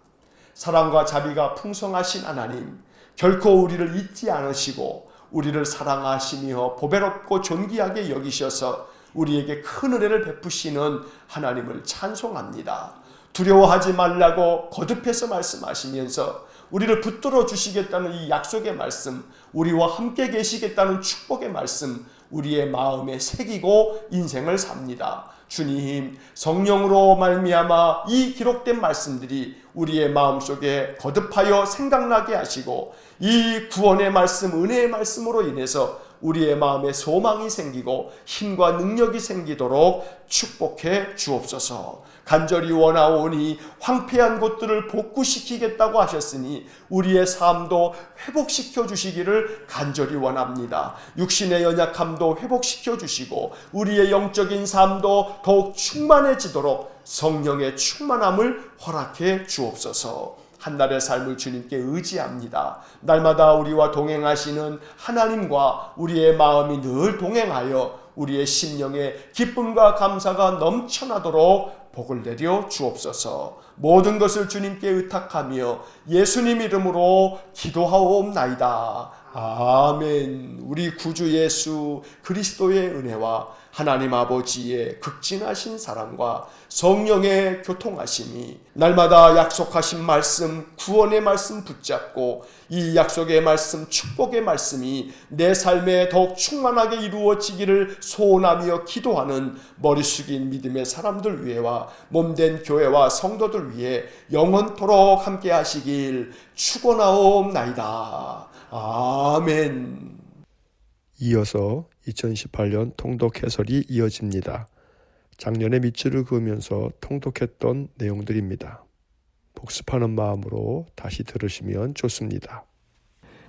사랑과 자비가 풍성하신 하나님, 결코 우리를 잊지 않으시고 우리를 사랑하시며 보배롭고 존귀하게 여기셔서 우리에게 큰 은혜를 베푸시는 하나님을 찬송합니다. 두려워하지 말라고 거듭해서 말씀하시면서 우리를 붙들어 주시겠다는 이 약속의 말씀, 우리와 함께 계시겠다는 축복의 말씀, 우리의 마음에 새기고 인생을 삽니다. 주님, 성령으로 말미암아 이 기록된 말씀들이 우리의 마음속에 거듭하여 생각나게 하시고 이 구원의 말씀, 은혜의 말씀으로 인해서 우리의 마음에 소망이 생기고 힘과 능력이 생기도록 축복해 주옵소서. 간절히 원하오니 황폐한 곳들을 복구시키겠다고 하셨으니 우리의 삶도 회복시켜 주시기를 간절히 원합니다. 육신의 연약함도 회복시켜 주시고 우리의 영적인 삶도 더욱 충만해지도록 성령의 충만함을 허락해 주옵소서. 한날의 삶을 주님께 의지합니다. 날마다 우리와 동행하시는 하나님과 우리의 마음이 늘 동행하여 우리의 심령에 기쁨과 감사가 넘쳐나도록 복을 내려 주옵소서. 모든 것을 주님께 의탁하며 예수님 이름으로 기도하옵나이다. 아멘. 우리 구주 예수 그리스도의 은혜와 하나님 아버지의 극진하신 사랑과 성령의 교통하심이 날마다 약속하신 말씀, 구원의 말씀 붙잡고 이 약속의 말씀, 축복의 말씀이 내 삶에 더욱 충만하게 이루어지기를 소원하며 기도하는 머리 숙인 믿음의 사람들 위해와 몸된 교회와 성도들 위해 영원토록 함께 하시길 축원하옵나이다. 아멘. 이어서 2018년 통독 해설이 이어집니다. 작년에 밑줄을 그으면서 통독했던 내용들입니다. 복습하는 마음으로 다시 들으시면 좋습니다.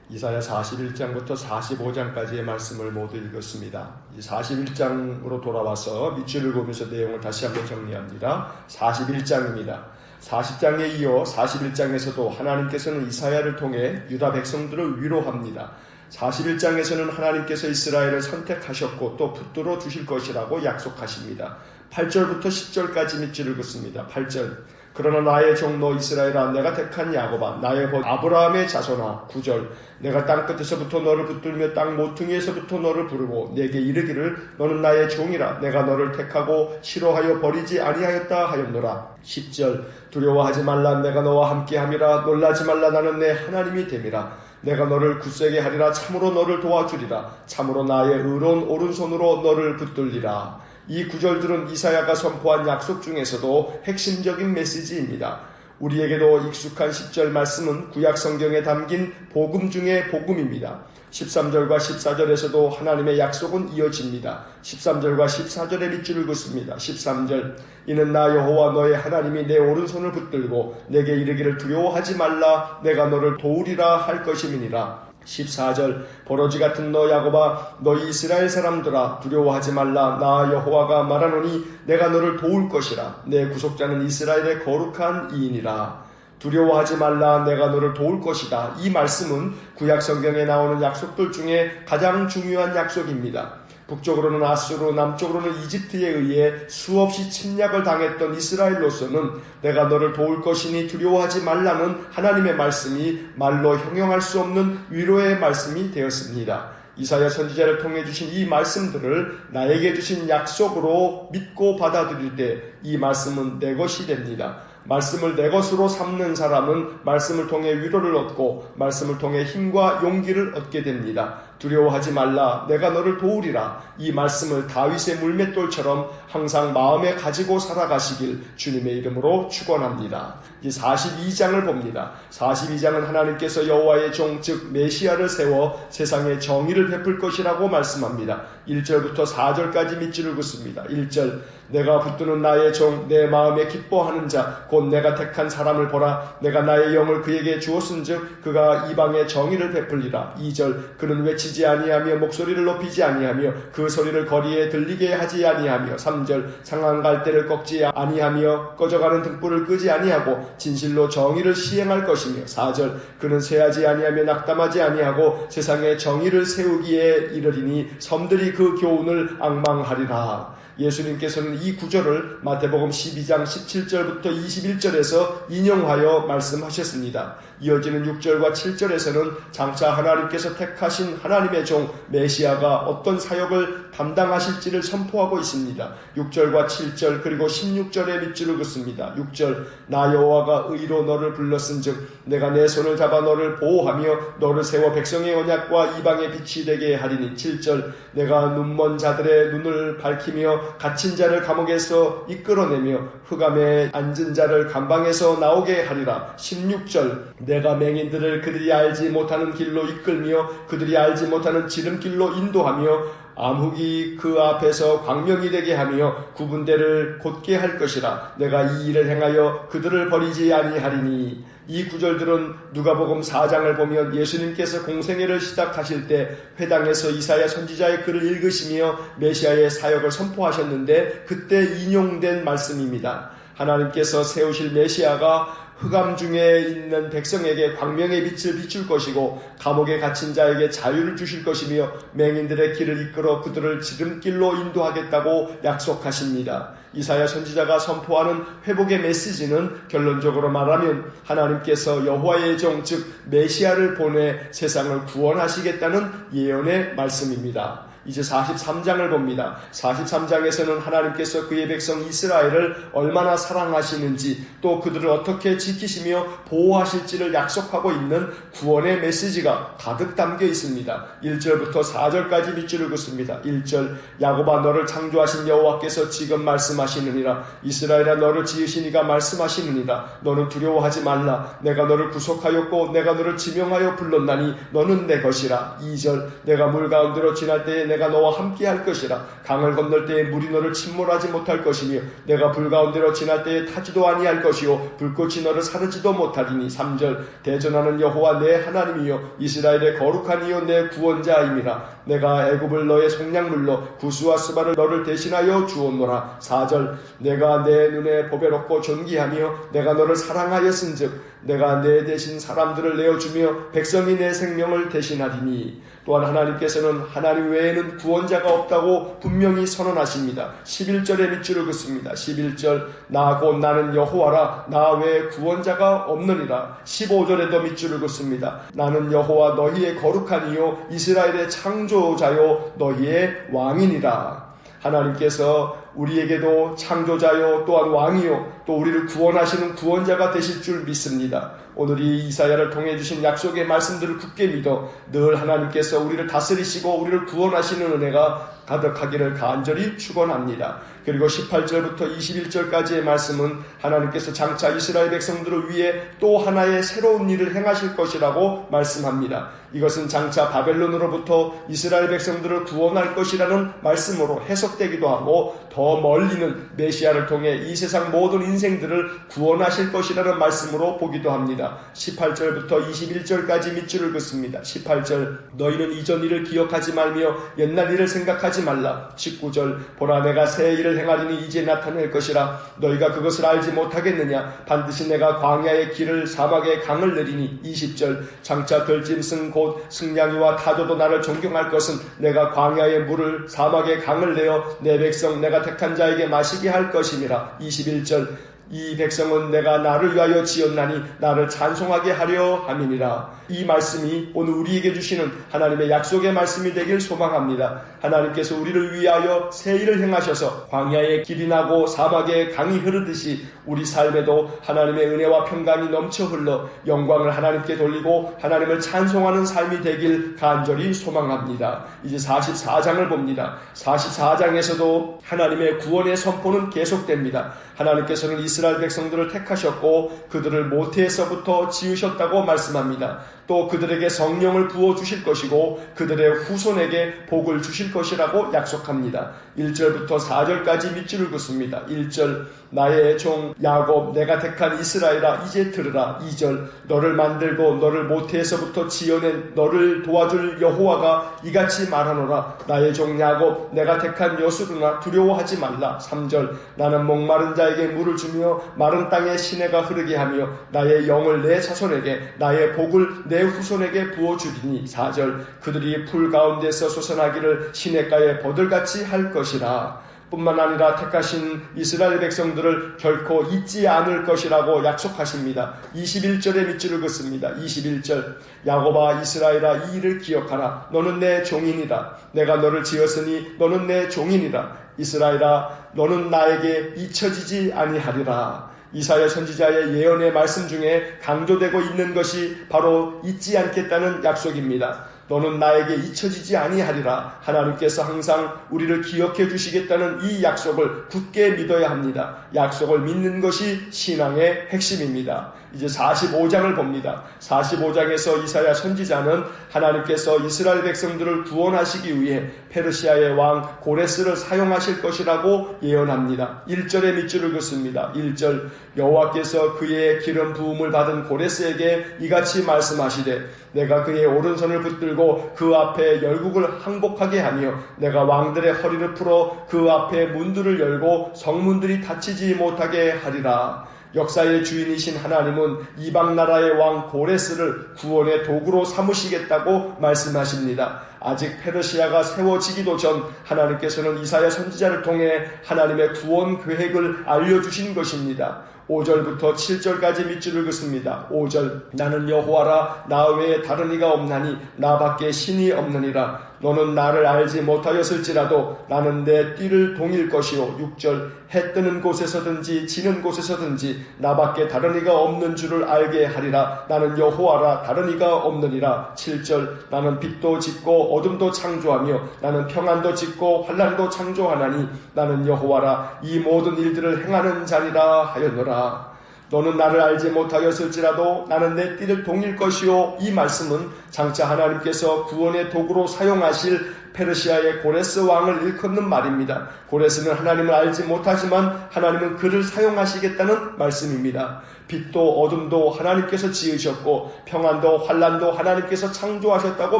이사야 41장부터 45장까지의 말씀을 모두 읽었습니다. 이 41장으로 돌아와서 밑줄을 그으면서 내용을 다시 한번 정리합니다. 41장입니다. 40장에 이어 41장에서도 하나님께서는 이사야를 통해 유다 백성들을 위로합니다. 41장에서는 하나님께서 이스라엘을 선택하셨고 또 붙들어 주실 것이라고 약속하십니다. 8절부터 10절까지 밑줄을 긋습니다. 8절 그러나 나의 종로 이스라엘아 내가 택한 야곱아 나의 본 아브라함의 자손아 9절 내가 땅끝에서부터 너를 붙들며 땅 모퉁이에서부터 너를 부르고 내게 이르기를 너는 나의 종이라 내가 너를 택하고 싫어하여 버리지 아니하였다 하였노라. 10절 두려워하지 말라 내가 너와 함께함이라 놀라지 말라 나는 내 하나님이 됨이라. 내가 너를 굳세게 하리라 참으로 너를 도와주리라 참으로 나의 의로운 오른손으로 너를 붙들리라. 이 구절들은 이사야가 선포한 약속 중에서도 핵심적인 메시지입니다. 우리에게도 익숙한 10절 말씀은 구약 성경에 담긴 복음 중의 복음입니다. 13절과 14절에서도 하나님의 약속은 이어집니다. 13절과 14절의 밑줄을 긋습니다. 13절 이는 나 여호와 너의 하나님이 내 오른손을 붙들고 내게 이르기를 두려워하지 말라 내가 너를 도우리라 할 것임이니라. 14절 버러지 같은 너 야곱아 너희 이스라엘 사람들아 두려워하지 말라 나 여호와가 말하노니 내가 너를 도울 것이라 내 구속자는 이스라엘의 거룩한 이인이라. 두려워하지 말라 내가 너를 도울 것이다. 이 말씀은 구약 성경에 나오는 약속들 중에 가장 중요한 약속입니다. 북쪽으로는 아수르, 남쪽으로는 이집트에 의해 수없이 침략을 당했던 이스라엘로서는 내가 너를 도울 것이니 두려워하지 말라는 하나님의 말씀이 말로 형용할 수 없는 위로의 말씀이 되었습니다. 이사야 선지자를 통해 주신 이 말씀들을 나에게 주신 약속으로 믿고 받아들일 때 이 말씀은 내 것이 됩니다. 말씀을 내 것으로 삼는 사람은 말씀을 통해 위로를 얻고 말씀을 통해 힘과 용기를 얻게 됩니다. 두려워하지 말라 내가 너를 도우리라. 이 말씀을 다윗의 물맷돌처럼 항상 마음에 가지고 살아가시길 주님의 이름으로 축원합니다. 이제 42장을 봅니다. 42장은 하나님께서 여호와의 종 즉 메시아를 세워 세상에 정의를 베풀 것이라고 말씀합니다. 1절부터 4절까지 밑줄을 긋습니다. 1절 내가 붙드는 나의 종 내 마음에 기뻐하는 자 곧 내가 택한 사람을 보라. 내가 나의 영을 그에게 주었은즉 그가 이방에 정의를 베풀리라. 2절 그는 외치지 아니하며 목소리를 높이지 아니하며 그 소리를 거리에 들리게 하지 아니하며 3절 상한 갈대를 꺾지 아니하며 꺼져가는 등불을 끄지 아니하고 진실로 정의를 시행할 것이며 4절 그는 쇠하지 아니하며 낙담하지 아니하고 세상에 정의를 세우기에 이르리니 섬들이 그 교훈을 앙망하리라. 예수님께서는 이 구절을 마태복음 12장 17절부터 21절에서 인용하여 말씀하셨습니다. 이어지는 6절과 7절에서는 장차 하나님께서 택하신 하나님의 종 메시아가 어떤 사역을 일을 담당하실지를 선포하고 있습니다. 6절과 7절 그리고 16절의 밑줄을 긋습니다. 6절 나 여호와가 의로 너를 불렀은즉 내가 내 손을 잡아 너를 보호하며 너를 세워 백성의 언약과 이방의 빛이 되게 하리니. 7절 내가 눈먼 자들의 눈을 밝히며 갇힌 자를 감옥에서 이끌어내며 흑암에 앉은 자를 감방에서 나오게 하리라. 16절 내가 맹인들을 그들이 알지 못하는 길로 이끌며 그들이 알지 못하는 지름길로 인도하며 암흑이 그 앞에서 광명이 되게 하며 구분대를 곧게 할 것이라. 내가 이 일을 행하여 그들을 버리지 아니하리니. 이 구절들은 누가복음 4장을 보면 예수님께서 공생애를 시작하실 때 회당에서 이사야 선지자의 글을 읽으시며 메시아의 사역을 선포하셨는데 그때 인용된 말씀입니다. 하나님께서 세우실 메시아가 흑암 중에 있는 백성에게 광명의 빛을 비출 것이고 감옥에 갇힌 자에게 자유를 주실 것이며 맹인들의 길을 이끌어 그들을 지름길로 인도하겠다고 약속하십니다. 이사야 선지자가 선포하는 회복의 메시지는 결론적으로 말하면 하나님께서 여호와의 종 즉 메시아를 보내 세상을 구원하시겠다는 예언의 말씀입니다. 이제 43장을 봅니다. 43장에서는 하나님께서 그의 백성 이스라엘을 얼마나 사랑하시는지 또 그들을 어떻게 지키시며 보호하실지를 약속하고 있는 구원의 메시지가 가득 담겨 있습니다. 1절부터 4절까지 밑줄을 긋습니다. 1절 야곱아 너를 창조하신 여호와께서 지금 말씀하시느니라. 이스라엘아 너를 지으신 이가 말씀하시느니라. 너는 두려워하지 말라. 내가 너를 구속하였고 내가 너를 지명하여 불렀나니 너는 내 것이라. 2절 내가 물 가운데로 지날 때에 내가 너와 함께 할 것이라. 강을 건널 때에 물이 너를 침몰하지 못할 것이며 내가 불 가운데로 지날 때에 타지도 아니할 것이요 불꽃이 너를 사르지도 못하리니. 3절 대전하는 여호와 내 하나님이요 이스라엘의 거룩한 이요 내 구원자임이라. 내가 애굽을 너의 속량물로 구스와 스바를 너를 대신하여 주었노라. 4절 내가 내 눈에 보배롭고 존귀하며 내가 너를 사랑하였은즉 내가 내 대신 사람들을 내어주며 백성이 내 생명을 대신하리니. 또한 하나님께서는 하나님 외에는 구원자가 없다고 분명히 선언하십니다. 11절의 밑줄을 긋습니다. 11절 나 곧 나는 여호와라. 나 외에 구원자가 없느니라. 15절에도 밑줄을 긋습니다. 나는 여호와 너희의 거룩한 이요 이스라엘의 창조자요 너희의 왕이니라. 하나님께서 우리에게도 창조자요 또한 왕이요 또 우리를 구원하시는 구원자가 되실 줄 믿습니다. 오늘 이 이사야를 통해 주신 약속의 말씀들을 굳게 믿어 늘 하나님께서 우리를 다스리시고 우리를 구원하시는 은혜가 가득하기를 간절히 축원합니다. 그리고 18절부터 21절까지의 말씀은 하나님께서 장차 이스라엘 백성들을 위해 또 하나의 새로운 일을 행하실 것이라고 말씀합니다. 이것은 장차 바벨론으로부터 이스라엘 백성들을 구원할 것이라는 말씀으로 해석되기도 하고 더 멀리는 메시아를 통해 이 세상 모든 인생들을 구원하실 것이라는 말씀으로 보기도 합니다. 18절부터 21절까지 밑줄을 긋습니다. 18절 너희는 이전 일을 기억하지 말며 옛날 일을 생각하지 말라. 19절 보라 내가 새 일을 행하리니 이제 나타낼 것이라. 너희가 그것을 알지 못하겠느냐. 반드시 내가 광야의 길을 사막의 강을 내리니. 20절 장차 들짐승 곧 승냥이와 타조도 나를 존경할 것은 내가 광야의 물을 사막의 강을 내어 내 백성 내가 택한 자에게 마시게 할 것임이라. 21절 이 백성은 내가 나를 위하여 지었나니 나를 찬송하게 하려 함이니라. 이 말씀이 오늘 우리에게 주시는 하나님의 약속의 말씀이 되길 소망합니다. 하나님께서 우리를 위하여 새 일을 행하셔서 광야에 길이 나고 사막에 강이 흐르듯이 우리 삶에도 하나님의 은혜와 평강이 넘쳐 흘러 영광을 하나님께 돌리고 하나님을 찬송하는 삶이 되길 간절히 소망합니다. 이제 44장을 봅니다. 44장에서도 하나님의 구원의 선포는 계속됩니다. 하나님께서는 이스라엘 백성들을 택하셨고 그들을 모태에서부터 지으셨다고 말씀합니다. 또 그들에게 성령을 부어주실 것이고 그들의 후손에게 복을 주실 것이라고 약속합니다. 1절부터 4절까지 밑줄을 긋습니다. 1절 나의 종 야곱 내가 택한 이스라엘아 이제 들으라. 2절 너를 만들고 너를 모태에서부터 지어낸 너를 도와줄 여호와가 이같이 말하노라. 나의 종 야곱 내가 택한 여수르나 두려워하지 말라. 3절 나는 목마른 자에게 물을 주며 마른 땅에 시내가 흐르게 하며 나의 영을 내 자손에게 나의 복을 내 후손에게 부어주리니. 4절 그들이 풀 가운데서 솟아나기를 시냇가에 버들같이 할 것이라. 뿐만 아니라 택하신 이스라엘 백성들을 결코 잊지 않을 것이라고 약속하십니다. 21절의 밑줄을 긋습니다. 21절 야곱아 이스라엘아 이 일을 기억하라. 너는 내 종이니라. 내가 너를 지었으니 너는 내 종이니라. 이스라엘아 너는 나에게 잊혀지지 아니하리라. 이사야 선지자의 예언의 말씀 중에 강조되고 있는 것이 바로 잊지 않겠다는 약속입니다. 너는 나에게 잊혀지지 아니하리라. 하나님께서 항상 우리를 기억해 주시겠다는 이 약속을 굳게 믿어야 합니다. 약속을 믿는 것이 신앙의 핵심입니다. 이제 45장을 봅니다. 45장에서 이사야 선지자는 하나님께서 이스라엘 백성들을 구원하시기 위해 페르시아의 왕 고레스를 사용하실 것이라고 예언합니다. 1절의 밑줄을 긋습니다. 1절 여호와께서 그의 기름 부음을 받은 고레스에게 이같이 말씀하시되 내가 그의 오른손을 붙들고 그 앞에 열국을 항복하게 하며 내가 왕들의 허리를 풀어 그 앞에 문들을 열고 성문들이 닫히지 못하게 하리라. 역사의 주인이신 하나님은 이방 나라의 왕 고레스를 구원의 도구로 삼으시겠다고 말씀하십니다. 아직 페르시아가 세워지기도 전 하나님께서는 이사야 선지자를 통해 하나님의 구원 계획을 알려주신 것입니다. 5절부터 7절까지 밑줄을 긋습니다. 5절 나는 여호와라 나 외에 다른 이가 없나니 나밖에 신이 없느니라. 너는 나를 알지 못하였을지라도 나는 내 띠를 동일 것이요. 6절 해 뜨는 곳에서든지 지는 곳에서든지 나밖에 다른 이가 없는 줄을 알게 하리라. 나는 여호와라 다른 이가 없느니라. 7절 나는 빛도 짓고 어둠도 창조하며 나는 평안도 짓고 환난도 창조하나니 나는 여호와라 이 모든 일들을 행하는 자리라 하였노라. 너는 나를 알지 못하였을지라도 나는 내 띠를 동일 것이요. 이 말씀은 장차 하나님께서 구원의 도구로 사용하실 페르시아의 고레스 왕을 일컫는 말입니다. 고레스는 하나님을 알지 못하지만 하나님은 그를 사용하시겠다는 말씀입니다. 빛도 어둠도 하나님께서 지으셨고 평안도 환난도 하나님께서 창조하셨다고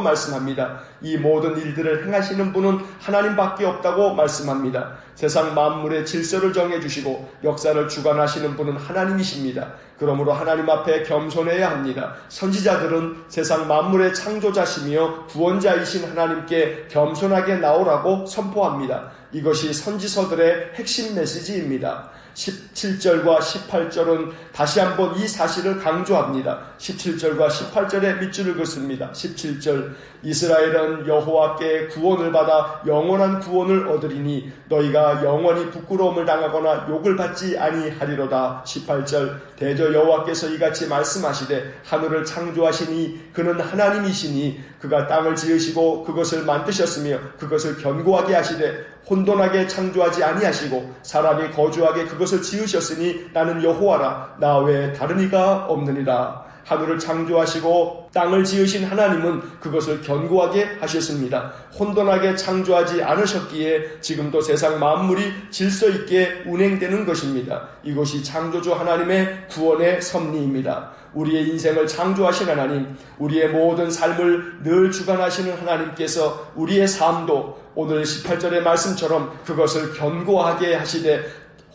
말씀합니다. 이 모든 일들을 행하시는 분은 하나님밖에 없다고 말씀합니다. 세상 만물의 질서를 정해주시고 역사를 주관하시는 분은 하나님이십니다. 그러므로 하나님 앞에 겸손해야 합니다. 선지자들은 세상 만물의 창조자시며 구원자이신 하나님께 겸손하게 나오라고 선포합니다. 이것이 선지서들의 핵심 메시지입니다. 17절과 18절은 다시 한번 이 사실을 강조합니다. 17절과 18절의 밑줄을 긋습니다. 17절 이스라엘은 여호와께 구원을 받아 영원한 구원을 얻으리니 너희가 영원히 부끄러움을 당하거나 욕을 받지 아니하리로다. 18절 대저 여호와께서 이같이 말씀하시되 하늘을 창조하시니 그는 하나님이시니 그가 땅을 지으시고 그것을 만드셨으며 그것을 견고하게 하시되 혼돈하게 창조하지 아니하시고 사람이 거주하게 그것을 지으셨으니 나는 여호와라 나 외에 다른 이가 없느니라. 하늘을 창조하시고 땅을 지으신 하나님은 그것을 견고하게 하셨습니다. 혼돈하게 창조하지 않으셨기에 지금도 세상 만물이 질서 있게 운행되는 것입니다. 이것이 창조주 하나님의 구원의 섭리입니다. 우리의 인생을 창조하신 하나님, 우리의 모든 삶을 늘 주관하시는 하나님께서 우리의 삶도 오늘 18절의 말씀처럼 그것을 견고하게 하시되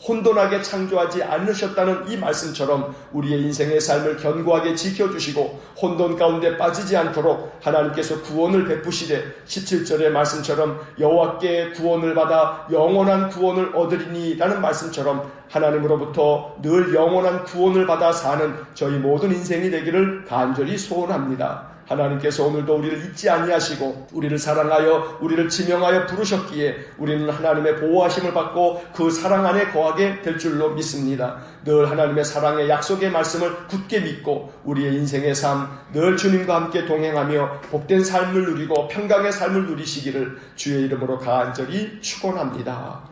혼돈하게 창조하지 않으셨다는 이 말씀처럼 우리의 인생의 삶을 견고하게 지켜주시고 혼돈 가운데 빠지지 않도록 하나님께서 구원을 베푸시되 17절의 말씀처럼 여호와께 구원을 받아 영원한 구원을 얻으리니 라는 말씀처럼 하나님으로부터 늘 영원한 구원을 받아 사는 저희 모든 인생이 되기를 간절히 소원합니다. 하나님께서 오늘도 우리를 잊지 아니하시고 우리를 사랑하여 우리를 지명하여 부르셨기에 우리는 하나님의 보호하심을 받고 그 사랑 안에 거하게 될 줄로 믿습니다. 늘 하나님의 사랑의 약속의 말씀을 굳게 믿고 우리의 인생의 삶 늘 주님과 함께 동행하며 복된 삶을 누리고 평강의 삶을 누리시기를 주의 이름으로 간절히 축원합니다.